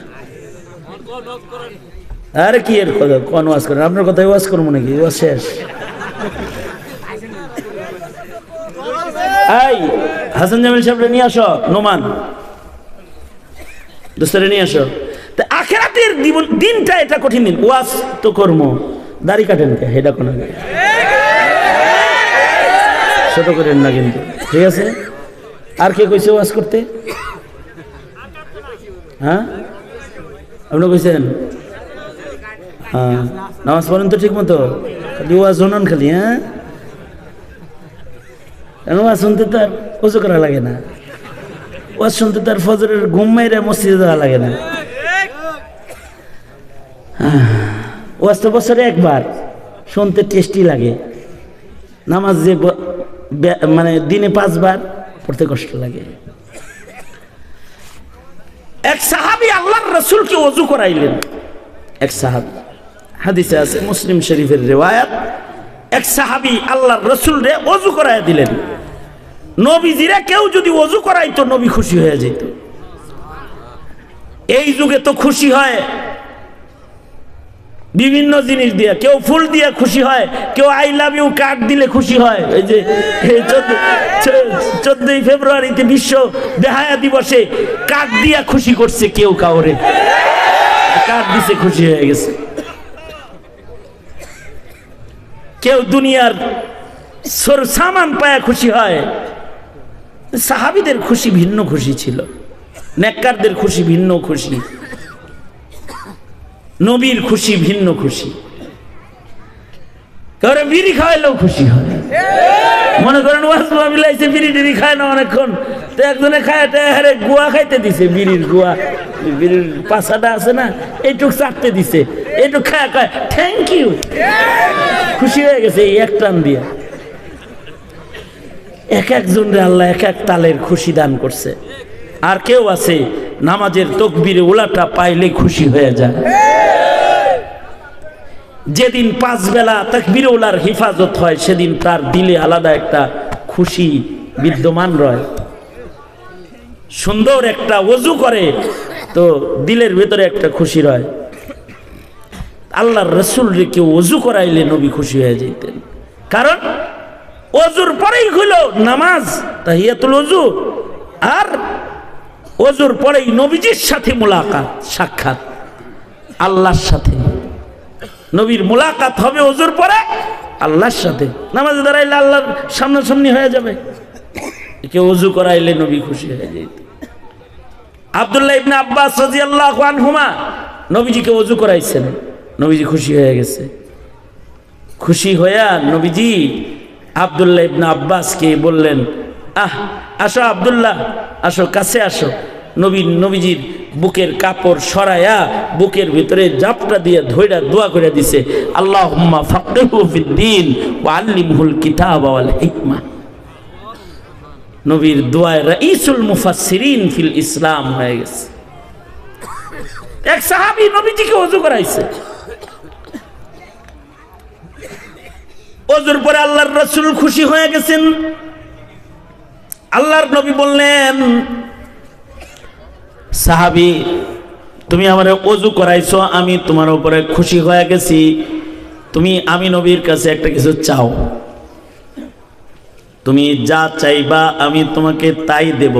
আরে কি এর কথা, কোন ওয়াজ করেন? আপনার কথাই ওয়াজ করবো নাকি? ওয়াজ শেষ। এই হাসান জামিল সাহেবরে নিয়ে আসো, নোমান দোস্তরে নিয়ে আসো। তা আখিরাতের দিনটা এটা কঠিন দিন। ওয়াজ তো কর্ম, দাড়ি কাটেন কে? হেডা কোন ছোট করেন না কিন্তু, ঠিক আছে? আর কে কইছে ওয়াজ করতে? হ্যাঁ, আপনি কইছেন? হ্যাঁ, নামাজ পড়েন তো ঠিক মতো, খালি ওয়াজ শোনান খালি। হ্যাঁ, ওয়াজ শুনতে তো আর ওযু করা লাগে না, ওয়াজ শুনতে তার ফজরের ঘুম মাইরে মসজিদে যাওয়া লাগে না। ওয়াজ তো বছরে একবার, শুনতে টেস্টি লাগে। নামাজ যে মানে দিনে 5 বার পড়তে কষ্ট লাগে। এক সাহাবী আল্লাহর রাসূলকে ওযু করাইলেন। এক সাহাবী, হাদিসে আছে, মুসলিম শরীফের রিওয়ায়াত, এক সাহাবী আল্লাহর রাসূলরে ওযু করায় দিলেন। নবীজিরা কেউ যদি ওযু করাইতো, নবী খুশি হয়ে যেত। এই যুগে তো খুশি হয় বিভিন্ন জিনিস দিয়ে, কেউ ফুল দিয়ে খুশি হয়, কেউ আই লাভ ইউ কার্ড দিলে খুশি হয়। এই যে 14ই ফেব্রুয়ারিতে বিশ্ব বেহায়া দিবসে কার্ড দিয়া খুশি করছে কেউ, কাউরে কার্ড দিছে খুশি হয়ে গেছে। কেউ দুনিয়ার সামান পায়া খুশি হয়। সাহাবীদের খুশি ভিন্ন খুশি ছিল, নেককারদের খুশি ভিন্ন খুশি, নবীর খুশি ভিন্ন খুশি। কারণ বিড়ি খাওয়াইলেও খুশি হয়। মনে করেন ওয়াজ মিলাইছে, বিড়ি টিড়ি খায় না অনেকক্ষণ, তো একজনে খায় হারে গুয়া খাইতে দিছে, বিড়ির গুয়া, বিড়ির পাশাটা আছে না, এইটুক চাটতে দিছে, এইটুক খায় খায় থ্যাংক ইউ, খুশি হয়ে গেছে এই এক টান দিয়ে। এক একজন রে আল্লাহ এক এক তালের খুশি দান করছে। আর কেউ আছে নামাজের তাকবীরে উলাটা পাইলে খুশি হয়ে যায়। যেদিন 5 বেলা তাকবীরে উলার হিফাজত হয়, সেদিন তার দিলে আলাদা একটা খুশি বিদ্যমান রয়। সুন্দর একটা ওযু করে তো দিলের ভেতরে একটা খুশি রয়। আল্লাহর রাসূল রে কেউ ওযু করাইলে নবী খুশি হয়ে যেতেন। কারণ ওযুর পরেই হলো নামাজ, তাহিয়াতুল ওযু, আর ওযুর পরেই নবীজির সাথে মুলাকাত, সাক্ষাৎ আল্লাহর সাথে। নবীর মুলাকাত হবে ওযুর পরে আল্লাহর সাথে। নামাজে দাঁড়াইলে আল্লাহর সামনাসামনি হয়ে যাবে। একে ওযু করাইলে নবী খুশি হয়ে যেত। আব্দুল্লাহ ইবনে আব্বাস রাদিয়াল্লাহু আনহুমা নবীজিকে ওযু করাইছেন, নবীজি খুশি হয়ে গেছে। খুশি হইয়া নবীজি আব্দুল্লাহ ইবনে আব্বাসকে বললেন, আসো আব্দুল্লাহ, আসো, কাছে আসো। নবীজির বুকের কাপড় সরাইয়া বুকের ভিতরে জাপটা দিয়ে ধইরা দোয়া করে দিছে, আল্লাহুম্মা ফাক্কিহু ফিদ্দীন ওয়া আল্লিমহুল কিতাবা ওয়াল হিকমা। নবীর দোয়ায় রাইসুল মুফাসসিরিন ফিল ইসলাম হয়ে গেছে। এক সাহাবী নবীজিকে ওযু করাইছে। ওযুর পরে আল্লাহর রাসূল খুশি হয়ে গেছেন। আল্লাহর নবী বললেন, সাহাবী তুমি আমারে ওযু করাইছো, আমি তোমার উপরে খুশি হয়ে গেছি, তুমি আমি নবীর কাছে একটা কিছু চাও, তুমি যা চাইবা আমি তোমাকে তাই দেব।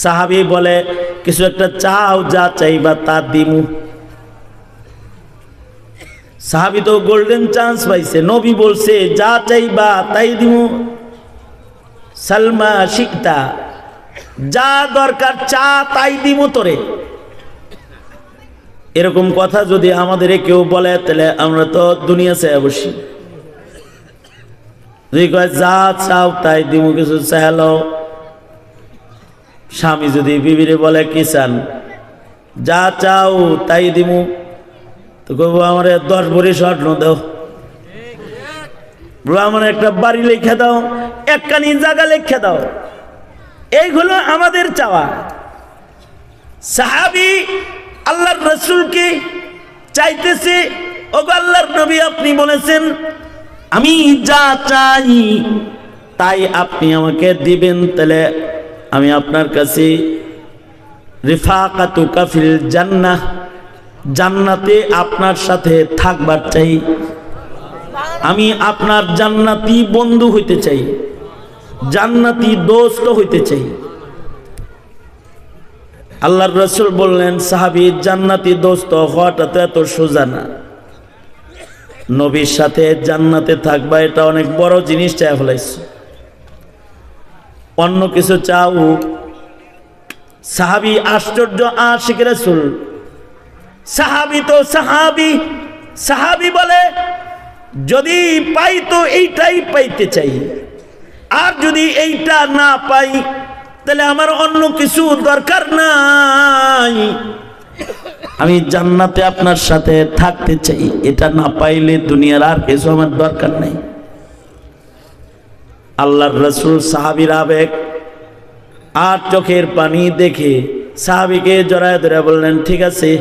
সাহাবী বলে, কিছু একটা চাও, যা চাইবা তা দিমু। সাহাবী তো গোল্ডেন চান্স পাইছে, নবী বলছে যা চাইবা তাই দিমু। সালমা শিকতা, যা দরকার চা তাই দিমু তোরে। এরকম কথা যদি আমাদের কেউ বলে তাহলে আমরা তো দুনিয়া চাই বসি। যদি কয় যা চাও তাই দিমু, কিছু চাইলো। স্বামী যদি বিবিরে বলে কি চান, যা চাও তাই দিমু, তো কইব আমার 10 ভরি স্বর্ণ দাও, আমার একটা বাড়ি লেখা দাও, একখানি জায়গা লেখা দাও। এইগুলো আমাদের চাওয়া। সাহাবী আল্লাহর রাসূলকে চাইতেছে, ওগো আল্লাহর নবী আপনি বলেছেন আমি যা চাই তাই আপনি আমাকে দিবেন, তাহলে আমি আপনার কাছে রিফাকাতুকা ফিল জান্নাহ, জান্নাতে আপনার সাথে থাকবার চাই, আমি আপনার জান্নাতি বন্ধু হইতে চাই, জান্নাতি দোস্ত হইতে চাই। আল্লাহর রাসূল বললেন, সাহাবী জান্নাতি দোস্ত হওয়াটা তো এত সোজা না, নবীর সাথে জান্নাতে থাকবা এটা অনেক বড় জিনিস চাই ফেলাইছো, অন্য কিছু চাও। সাহাবী আশ্চর্য, আশিক রাসূল, সাহাবী তো সাহাবী। সাহাবী বলে, যদি পাই তো এইটাই পাইতে চাই, আর যদি এইটা না পাই তাহলে আমার অন্য কিছু দরকার নাই, আমি জান্নাতে আপনার সাথে থাকতে চাই, এটা না পাইলে দুনিয়ার আর কিছু আমার দরকার নাই। আল্লাহর রাসূল সাহাবীর আবেগ আর চোখের পানি দেখে সাহাবীকে জড়ায় ধরে বললেন, ঠিক আছে,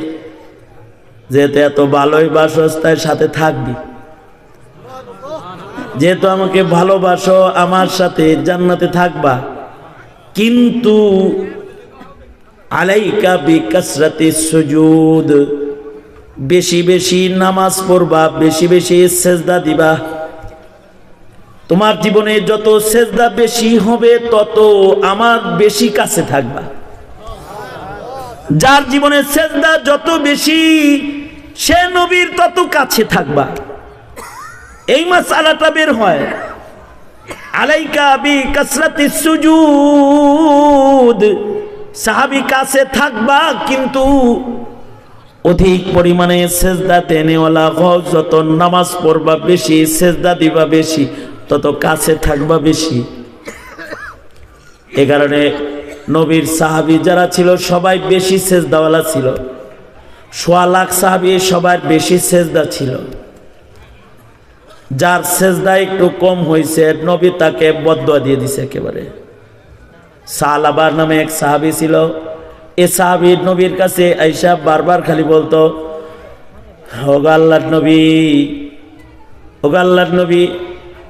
যেহেতু এত ভালোই বাসস তাই সাথে থাকবি, যেহেতু আমাকে ভালোবাসো আমার সাথে জান্নাতে থাকবা, কিন্তু আলাইকা বিকাসরাতিস সুজুদ, বেশি বেশি নামাজ পড়বা, বেশি বেশি সেজদা দিবা। তোমার জীবনে যত সেজদা বেশি হবে তত আমার বেশি কাছে থাকবা। যার জীবনে সেজদা যত বেশি সে নবীর তত কাছে থাকবা। এই মাসআলাটা বের হয়, আলাইকা বিকাসরাতিস সুজুদ, সাহাবী কাছে থাকবা কিন্তু অধিক পরিমাণে সেজদা দেনেওয়ালা হও, যত নামাজ পড়বা বেশি, সেজদা দিবা বেশি, তত কাছে থাকবা বেশি। এ কারণে নবীর সাহাবী যারা ছিল সবাই বেশি সেজদাওয়ালা ছিল, 1.25 লাখ সাহাবী সবার বেশি সেজদা ছিল। যার সেজদা একটু কম হয়েছে নবী তাকে বদদুয়া দিয়ে দিছে একেবারে। সালাবা নামে এক সাহাবী ছিল, এ সাহাবী নবীর কাছে আইসা বারবার খালি বলতো, ওগো আল্লাহর নবী, ওগো আল্লাহর নবী,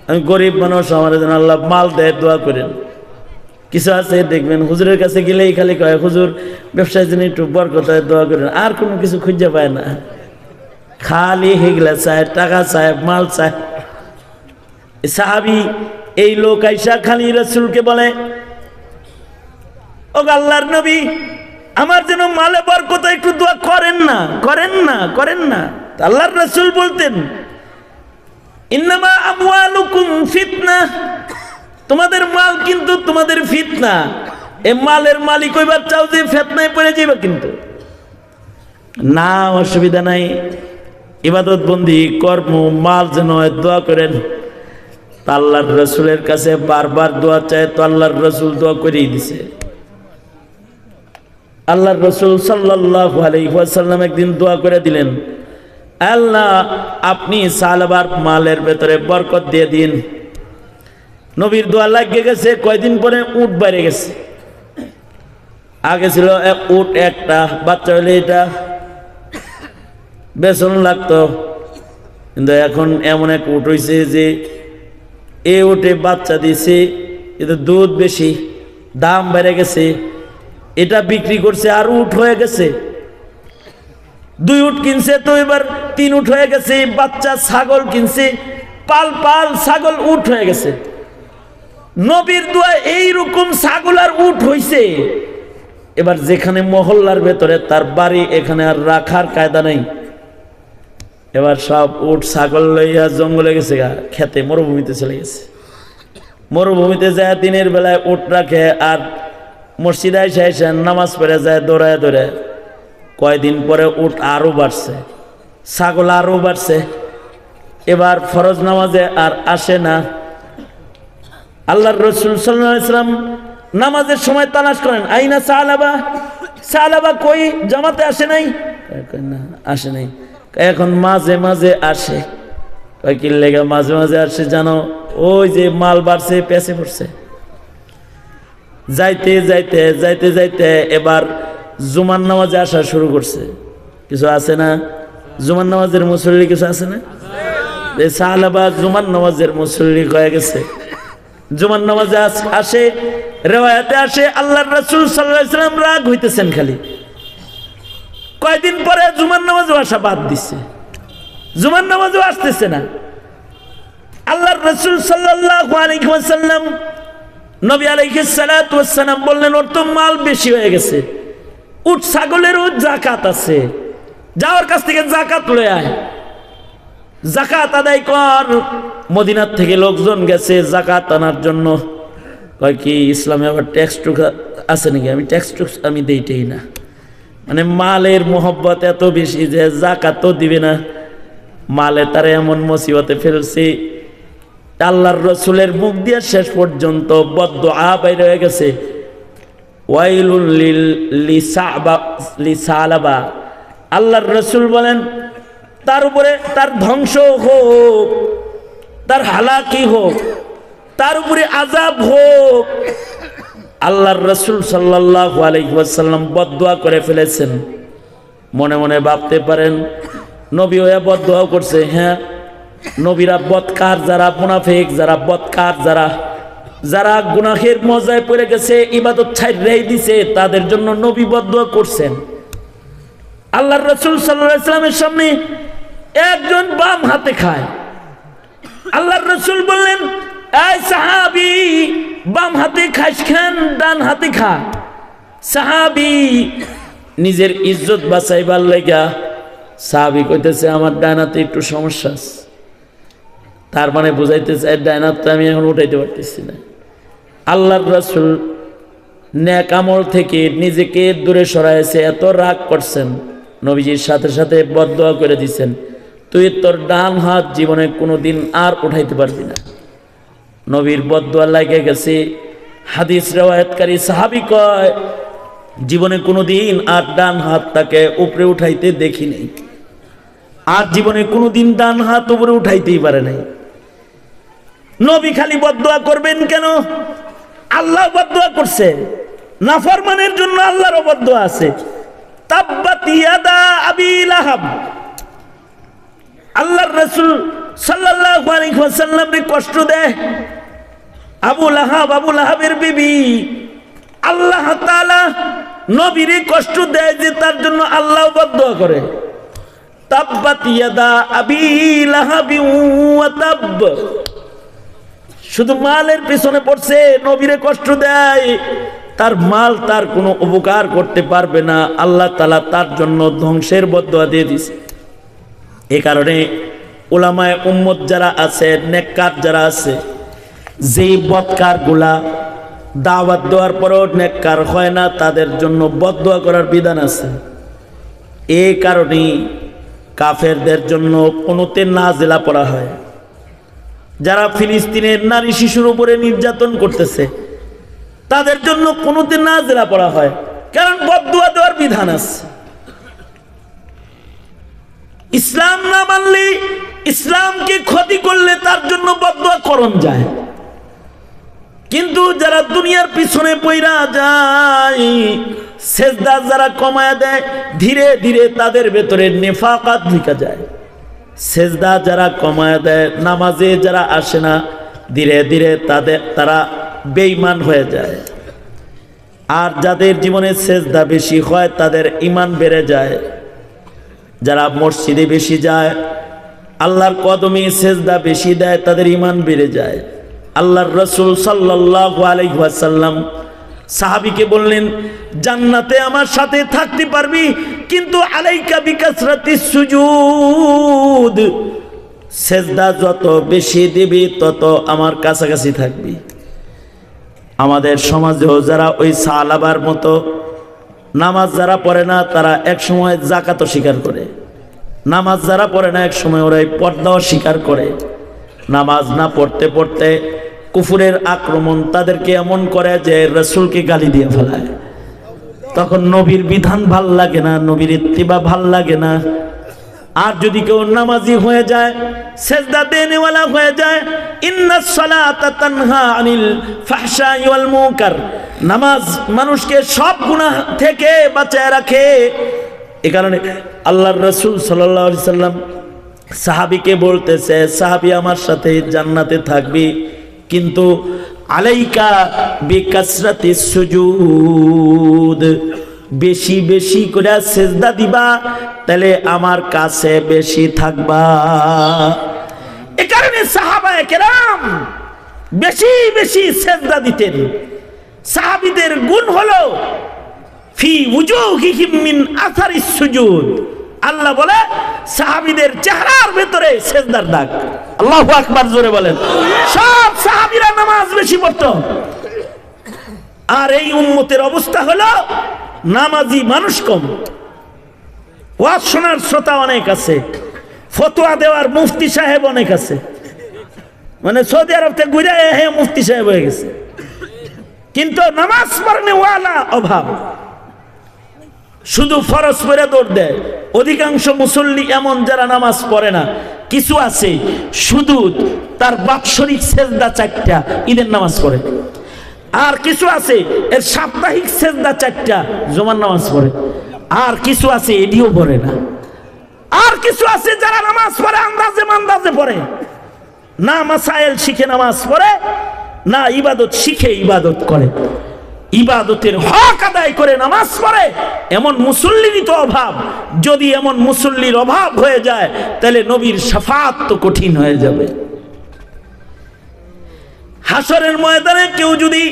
আমি গরিব মানুষ, আমার যেন আল্লাহ মাল দেয়, দোয়া করেন। কিছু আছে দেখবেন হুজুরের কাছে গেলেই খালি কয়, হুজুর ব্যবসায় জন্য একটু বরকত হয়, দোয়া করেন, আর কোনো কিছু খুঁজে পায় না, খালি হেগলা চায়, টাকা চায়, মাল চায়। সাহাবী এই লোক আইসা খালি রাসূলকে বলে, ও আল্লাহর নবী, আমার যেন মালে বরকত, একটু দোয়া করেন না, করেন না, করেন না। আল্লাহর রাসূল বলতেন, ইন্নামা আমওয়ালুকুম ফিতনা, তোমাদের মাল কিন্তু তোমাদের ফিতনা। এই মালের মালিক হইবার চাও যে ফিতনায় পড়ে যাবে কিন্তু না, অসুবিধা নাই, ইবাদত বন্দি কর্ম মাল যেন দোয়া করেন। আল্লাহর রাসূলের কাছে বারবার দোয়া চায়, তো আল্লাহর রাসূল দোয়া করেই দিছে। আল্লাহর রাসূল সাল্লাল্লাহু আলাইহি ওয়াসাল্লাম একদিন দোয়া করে দিলেন, আল্লাহ আপনি সালাবার মালের ভেতরে বরকত দিয়ে দিন। নবীর দোয়া লাগিয়ে গেছে, কয়দিন পরে উট বেড়ে গেছে। আগে ছিল উট একটা, বাচ্চা হলে এটা বেতন লাগতো, কিন্তু এখন এমন এক উট হয়েছে যে এ উটে বাচ্চা দিছে, কিন্তু দুধ বেশি, দাম বেড়ে গেছে, এটা বিক্রি করছে আর উট হয়ে গেছে। 2 উট কিনছে তো এবার 3 উট হয়ে গেছে। বাচ্চা ছাগল কিনছে, পাল পাল ছাগল উট হয়ে গেছে। নবীর দোয়া এইরকম ছাগল আর উট হইছে। এবার যেখানে মহল্লার ভেতরে তার বাড়ি, এখানে আর রাখার কায়দা নেই। এবার সব উট ছাগল লইয়া জঙ্গলে গেছে, খেতে মরুভূমিতে চলে গেছে। মরুভূমিতে যায় দিনের বেলায় উট রাখে, আর মসজিদে এসে নামাজ পড়ে যায় দৌড়ায় দৌড়ায়। কয়দিন পরে উট আরো বাড়ছে, ছাগল আরো বাড়ছে। এবার ফরজ নামাজে আর আসে না। আল্লাহর রাসূল সাল্লাল্লাহু আলাইহি ওয়াসাল্লাম নামাজের সময় তালাশ করেন, আইনা সালাবা, সালাবা কই, জামাতে আসে নাই? না, আসে নাই। এখন মাঝে মাঝে আসে। কি লেগে মাঝে মাঝে আসে জানো? ওই যে মাল বাড়ছে, পেছে পড়ছে। যাইতে যাইতে যাইতে যাইতে এবার জুমার নামাজে আসা শুরু করছে। কিছু আছে না? জুমার নামাজের মুসল্লি কিছু আছে না? সাহাবা জুমার নামাজের মুসল্লি হয়ে গেছে। জুমার নামাজে আসে, রেওয়ায়াতে আসে আল্লাহর রাসূল সাল্লাল্লাহু আলাইহি ওয়াসাল্লাম রাগ হইতেছেন খালি। কয়দিন পরে জুমার নামাজও আসা বাদ দিচ্ছে, জুমার নামাজও আসতেছে না। আল্লাহর রাসূল সাল্লাল্লাহু আলাইহি ওয়াসাল্লাম, নবী আলাইহিস সালাতু ওয়াস সালাম বললেন, ওর তো মাল বেশি হয়ে গেছে, উট ছাগলেরও যাকাত আছে, যাওয়ার কাছ থেকে যাকাত লয়ে আয়, যাকাত আদায় কর। মদিনার থেকে লোকজন গেছে যাকাত আনার জন্য। কয় কি ইসলামে আবার ট্যাক্স টুক আছে নাকি? আমি ট্যাক্স টুক আমি দেইটাই না। মানে মালের মোহব্বত এত বেশি যে যাকাত তো দিবে না। মালে তারা এমন মুসিবতে ফেলছে, আল্লাহর রাসূলের মুখ দিয়ে শেষ পর্যন্ত বদদুআ বাইরে হয়ে গেছে। ওয়াইলুল লিসালাবা, আল্লাহর রাসূল বলেন তার উপরে তার ধ্বংস হোক, তার হালাকি হোক, তার উপরে আযাব হোক। আল্লাহর রাসূল সাল্লাল্লাহু আলাইহি ওয়াসাল্লাম বদদুআ করে ফেলেছেন। মনে মনে ভাবতে পারেন নবী হয়ে বদদুআ করছে। হ্যাঁ, নবীরা বদকার যারা, মুনাফিক যারা, বদকার যারা, যারা গুনাহের মজায় পড়ে গেছে, ইবাদত ছাইড়াই দিছে, তাদের জন্য নবী বদদুআ করছেন। আল্লাহর রাসূল সাল্লাল্লাহু আলাইহি ওয়াসাল্লামের সামনে একজন বাম হাতে খায়। আল্লাহর রাসূল বললেন, এই সাহাবী, বাম হাতে খাস কেন, ডান হাতে খা। সাহাবী নিজের ইজ্জত বাঁচাইবার লাগা সাহাবী কইতেছে, আমার ডান হাতে একটু সমস্যা আছে। তার মানে বুঝাইতেছে ডান হাতটা আমি এখন উঠাইতে পারতেছি না। আল্লাহর রাসূল নেক আমল থেকে নিজেকে দূরে সরাইছে, এত রাগ করছেন, নবীজির সাথে সাথে বদদুআ করে দিছেন, তুই তোর ডান হাত জীবনে কোনোদিন আর উঠাইতে পারবি না। নবীর বদদুআ লাগে গেছে। হাদিস রিওয়ায়াতকারী সাহাবী কয়, জীবনে কোনোদিন আর ডান হাতটাকে উপরে উঠাইতে দেখি নাই, আর জীবনে কোনোদিন ডান হাত উপরে উঠাইতেই পারে নাই। নবী খালি বদদুআ করবেন কেন? আল্লাহ বদদুআ করছে, নাফরমানের জন্য আল্লাহর বদদুআ আছে। তাব্বাত ইয়াদা আবি লাহাব, আল্লাহর রাসূল সাল্লাল্লাহু আলাইহি ওয়াসাল্লামকে কষ্ট দেয় আবু লাহাব, আবু লাহাবের বিবি। আল্লাহ তাআলা নবীরে কষ্ট দেয় যে তার জন্য আল্লাহ বদদুআ করে। তাব্বাত ইয়াদা আবি লাহাবি ওয়া তাব, শুধু মালের পিছনে পড়ছে, নবীরে কষ্ট দেয়। তার মাল তার কোনো উপকার করতে পারবে না, আল্লাহ তাআলা তার জন্য ধ্বংসের বদদুআ দিয়ে দিয়েছে। এ কারণে উলামায়ে উম্মত যারা আছে, নেককার যারা আছে, যেই বদকার গুলা দাওয়াত দেওয়ার পরও নেককার হয় না, তাদের জন্য বদদুআ করার বিধান আছে। এই কারণেই কাফেরদের জন্য কুনুতে নাজিলা পড়া হয়। যারা ফিলিস্তিনের নারী শিশুর উপরে নির্যাতন করতেছে, তাদের জন্য কুনুতে নাজিলা পড়া হয়, কারণ বদদুআ দেওয়ার বিধান আছে। ইসলাম না মানলে, ইসলামকে ক্ষতি করলে তার জন্য বদদুআ করণ যায়। কিন্তু যারা দুনিয়ার পিছনে পইরা যায়, সেজদা যারা কমায় দেয়, ধীরে ধীরে তাদের ভেতরে নেফাকাত ঢুকে যায়। সেজদা যারা কমায় দেয়, নামাজে যারা আসে না, ধীরে ধীরে তারা বেঈমান হয়ে যায়। আর যাদের জীবনে সেজদা বেশি হয় তাদের ঈমান বেড়ে যায়। যারা মসজিদে বেশি যায়, আল্লাহর কদমে সেজদা বেশি দেয়, তাদের ঈমান বেড়ে যায়। আল্লাহর রাসূল সাল্লাল্লাহু আলাইহি ওয়াসাল্লাম সাহাবীকে বললেন, জান্নাতে আমার সাথে থাকতে পারবি, কিন্তু আলাইকা বিকাসরাতিস সুজুদ, সেজদা যত বেশি দিবি তত আমার কাছাকাছি থাকবি। আমাদের সমাজেও যারা ওই সাহাবার মতো নামাজ যারা পড়ে না, তারা এক সময় যাকাতও স্বীকার করে। নামাজ যারা পড়ে না, এক সময় ওরা পর্দাও স্বীকার করে। নামাজ না পড়তে পড়তে কুফুরের আক্রমণ তাদেরকে এমন করে যে রাসূলকে গালি দিয়ে ফেলায়। তখন নবীর বিধান ভাল লাগে না, নবীর ইত্তিবা ভাল লাগে না। আর যদি কেউ নামাজি হয়ে যায়, সেজদা দেনেওয়ালা হয়ে যায়, ইন্নাস সালাতা তানহা আনিল ফাহশাই ওয়াল মুনকার, নামাজ মানুষকে সব গুনাহ থেকে বাঁচায় রাখে। এই কারণে আল্লাহর রাসূল সাল্লাল্লাহু আলাইহি সাল্লাম সাহাবীকে বলতেছে, সাহাবী আমার সাথে জান্নাতে থাকবি, কিন্তু আলাইকা বিকাসরাতিস সুজুদ, বেশি বেশি করে সেজদা দিবা, তাহলে আমার কাছে বেশি থাকবা। এ কারণে সাহাবায়ে কেরাম বেশি বেশি সেজদা দিতেন। সাহাবীদের গুণ হলো ফি উজুহিহিম মিন আসারিস সুজুদ, আল্লাহ বলে সাহাবীদের চেহারার ভেতরে সেজদার দাগ। আল্লাহু আকবার, জোরে বলেন। সব সাহাবীরা নামাজ বেশি পড়তো, আর এই উম্মতের অবস্থা হলো নামাজি মানুষ কম। ওয়াজ শোনার শ্রোতা অনেক আছে, ফতোয়া দেওয়ার মুফতি সাহেব অনেক আছে, মানে সৌদি আরব থেকে ঘুরে মুফতি সাহেব হয়ে গেছে, কিন্তু নামাজ পড়নে ওয়ালা অভাব। শুধু ফরজ পড়ে দৌড় দেয়। অধিকাংশ মুসল্লি এমন যারা নামাজ পড়ে না, কিছু আছে শুধু তার বাৎসরিক সেজদা 4টা ঈদের নামাজ পড়ে, আর কিছু আছে এর সাপ্তাহিক সেজদা 4টা জুমার নামাজ পড়ে, আর কিছু আছে এটিও পড়ে না, আর কিছু আছে যারা নামাজ পড়ে আন্দাজে মান্দাজে পড়ে, না মাসাইল শিখে নামাজ পড়ে, না ইবাদত শিখে ইবাদত করে, ইবাদতের হক আদায় করে নামাজ পড়ে। এমন মুসল্লিরই তো অভাব। যদি এমন মুসল্লির অভাব হয়ে যায়, তাহলে নবীর শাফাত তো কঠিন হয়ে যাবে। হাসরের ময়দানে কেউ যদি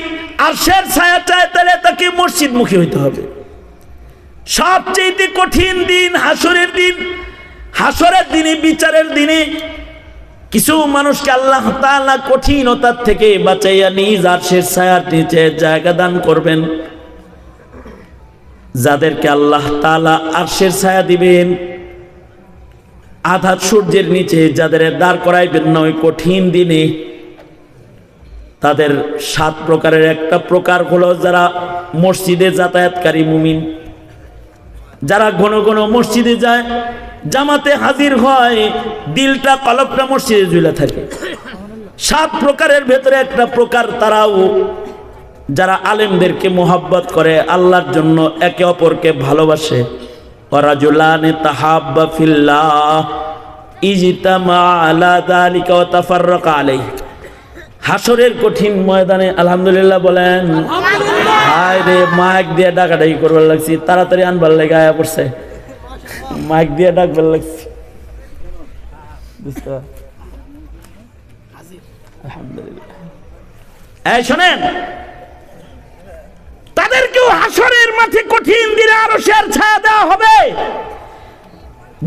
আরশের ছায়া চায়, তাহলে তাকে মসজিদমুখী হইতে হবে। সবচেয়ে কঠিন দিন হাসরের দিন। হাসরের দিনে, বিচারের দিনে কিছু মানুষকে আল্লাহ তাআলা কঠিনতার থেকে বাঁচাইয়া নিজ আরশের ছায়ার নিচে জায়গা দান করবেন। যাদেরকে আল্লাহ তাআলা আরশের ছায়া দিবেন, আধা সূর্যের নিচে যাদের দাঁড় করাইবেন না ওই কঠিন দিনে, তাদের 7 প্রকারের একটা প্রকার হলো যারা মসজিদে যাতায়াতকারী মুমিন, যারা ঘন ঘন মসজিদে যায়, জামাতে হাজির হয়, দিলটা কলবটা মসজিদে ঝুলে থাকে। 7 প্রকারের ভেতরে একটা প্রকার তারাও যারা আলেমদেরকে মোহাব্বত করে, আল্লাহর জন্য একে অপরকে ভালোবাসে। ওয়ারাজুলানে তাহাব্বা ফিল্লাহ ইজতামা আলা যালিকা ওয়া তাফাররাকা আলাইহি। হাসরের কঠিন ময়দানে আলহামদুলিল্লাহ বলেন। হায় রে, মাইক দিয়ে ডাকাডাকি করবার লাগছি, তাড়াতাড়ি আনবার লেগে আয়া পড়ছে, মাইক দিয়ে ডাকবার লাগছি। আলহামদুলিল্লাহ। এই শোনেন, তাদেরকেও হাসরের মাঠে কঠিন দিনে আরশের ছায়া দেওয়া হবে,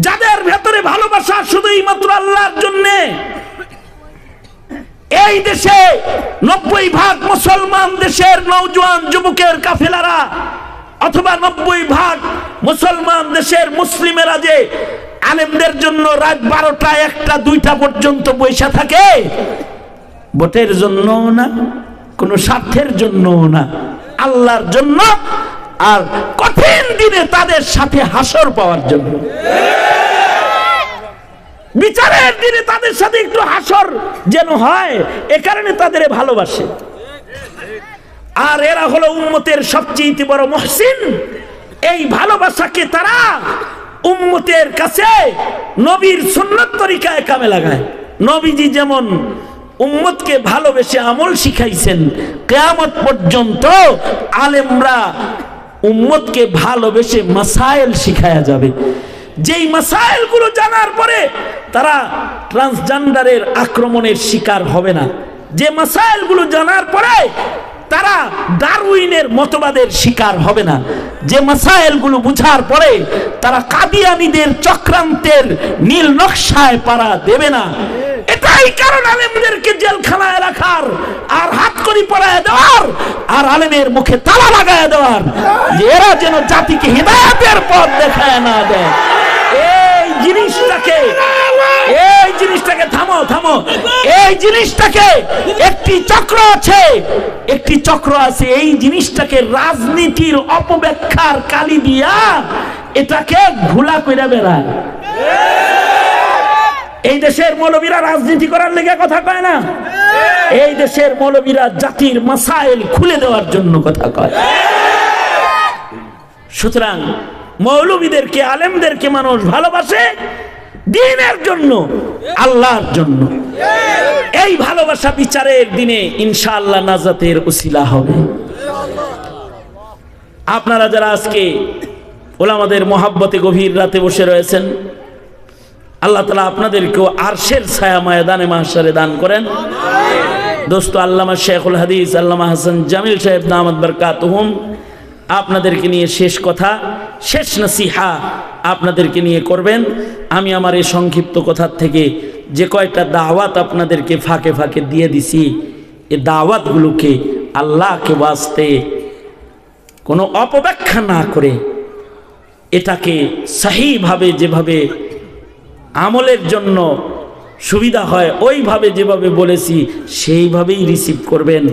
যাদের ভেতরে ভালোবাসা শুধুই মাত্র আল্লাহর জন্যে। এই দেশে 90% মুসলমান দেশের নওজোয়ান যুবকের কাফেলারা, অথবা 90% মুসলমান দেশের মুসলিমেরা যে আলেমদের জন্য রাত 12টা 1টা 2টা পর্যন্ত বসে থাকে, ভোটের জন্য না, কোনো স্বার্থের জন্য না, আল্লাহর জন্য, আর কঠিন দিনে তাদের সাথে হাসর পাওয়ার জন্য। বিচারের দিনে তাদের সাথে একটু হাসর যেন হয়, এ কারণে তাদের ভালোবাসে। আর এরা হলো উম্মতের সবচেয়ে বড় মুহসিন। এই ভালোবাসাকে তারা উম্মতের কাছে নবীর সুন্নাত তরিকায় কামে লাগায়। নবীজি যেমন উম্মতকে ভালোবেসে আমল শিখাইছেন, কিয়ামত পর্যন্ত আলেমরা উম্মতকে ভালোবেসে মাসাইল শিখায়া যাবে। যেই মাসাইলগুলো জানার পরে তারা ট্রান্সজেন্ডারের আক্রমণের শিকার হবে না, যে মাসাইলগুলো জানার পরে তারা ডারউইনের মতবাদের শিকার হবে না, যে মাসাইলগুলো বুঝার পরে তারা কাদিয়ানীদের চক্রান্তের নীল নকশায় পাড়া দেবে না। এটাই কারণ আলেমদেরকে জেলখানায় রাখার আর হাতকড়ি পরায় দেওয়ার আর আলেমের মুখে তালা লাগায় দেওয়ার, যে এরা যেন জাতিকে হিদায়াতের পথ দেখায় না দেয়। এই জিনিসটাকে থামো, এই জিনিসটাকে একটি চক্র আছে, এই জিনিসটাকে রাজনীতির অপব্যাখ্যার কালি দিয়া এটাকে ঘোলা কইরা বেড়ায়। এই দেশের মৌলবীরা রাজনীতি করার লেগে কথা কয় না, এই দেশের মৌলবীরা জাতির মাসাইল খুলে দেওয়ার জন্য কথা কয়। সুতরাং মৌলবীদেরকে, আলেমদেরকে মানুষ ভালোবাসে দ্বীনের জন্য, আল্লাহর জন্য। এই ভালোবাসা বিচারের দিনে ইনশাআল্লাহ নাজাতের উসিলা হবে। আপনারা যারা আজকে ওলামাদের মহাব্বতে গভীর রাতে বসে রয়েছেন, আল্লাহ তাআলা আপনাদেরকেও আরশের ছায়া ময়দানে মাহশারে দান করেন। দোস্ত আল্লামা শেখুল হাদিস আল্লামা হাসান জামিল সাহেব দামাত বরকাতুহুম আপনাদেরকে নিয়ে শেষ কথা, শেষ নসিহা আপনাদেরকে নিয়ে করবেন। আমি আমার এই সংক্ষিপ্ত কথার থেকে যে কয়টা দাওয়াত আপনাদেরকে ফাঁকে ফাঁকে দিয়ে দিছি, এই দাওয়াতগুলোকে আল্লাহকে ওয়াস্তে কোনো অপব্যাখ্যা না করে এটাকে সহিভাবে, যেভাবে আমলের জন্য সুবিধা হয় ওইভাবে যেভাবে বলেছি সেইভাবেই রিসিভ করবেন।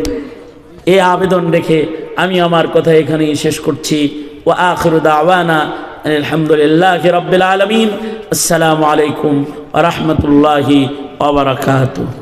এই আবেদন রেখে আমি আমার কথা এখানেই শেষ করছি। ওয়া আখিরু দাওয়ানা আলহামদুলিল্লাহি রাব্বিল আলামিন। আসসালামু আলাইকুম ওয়া রাহমাতুল্লাহি ওয়া বারাকাতুহু।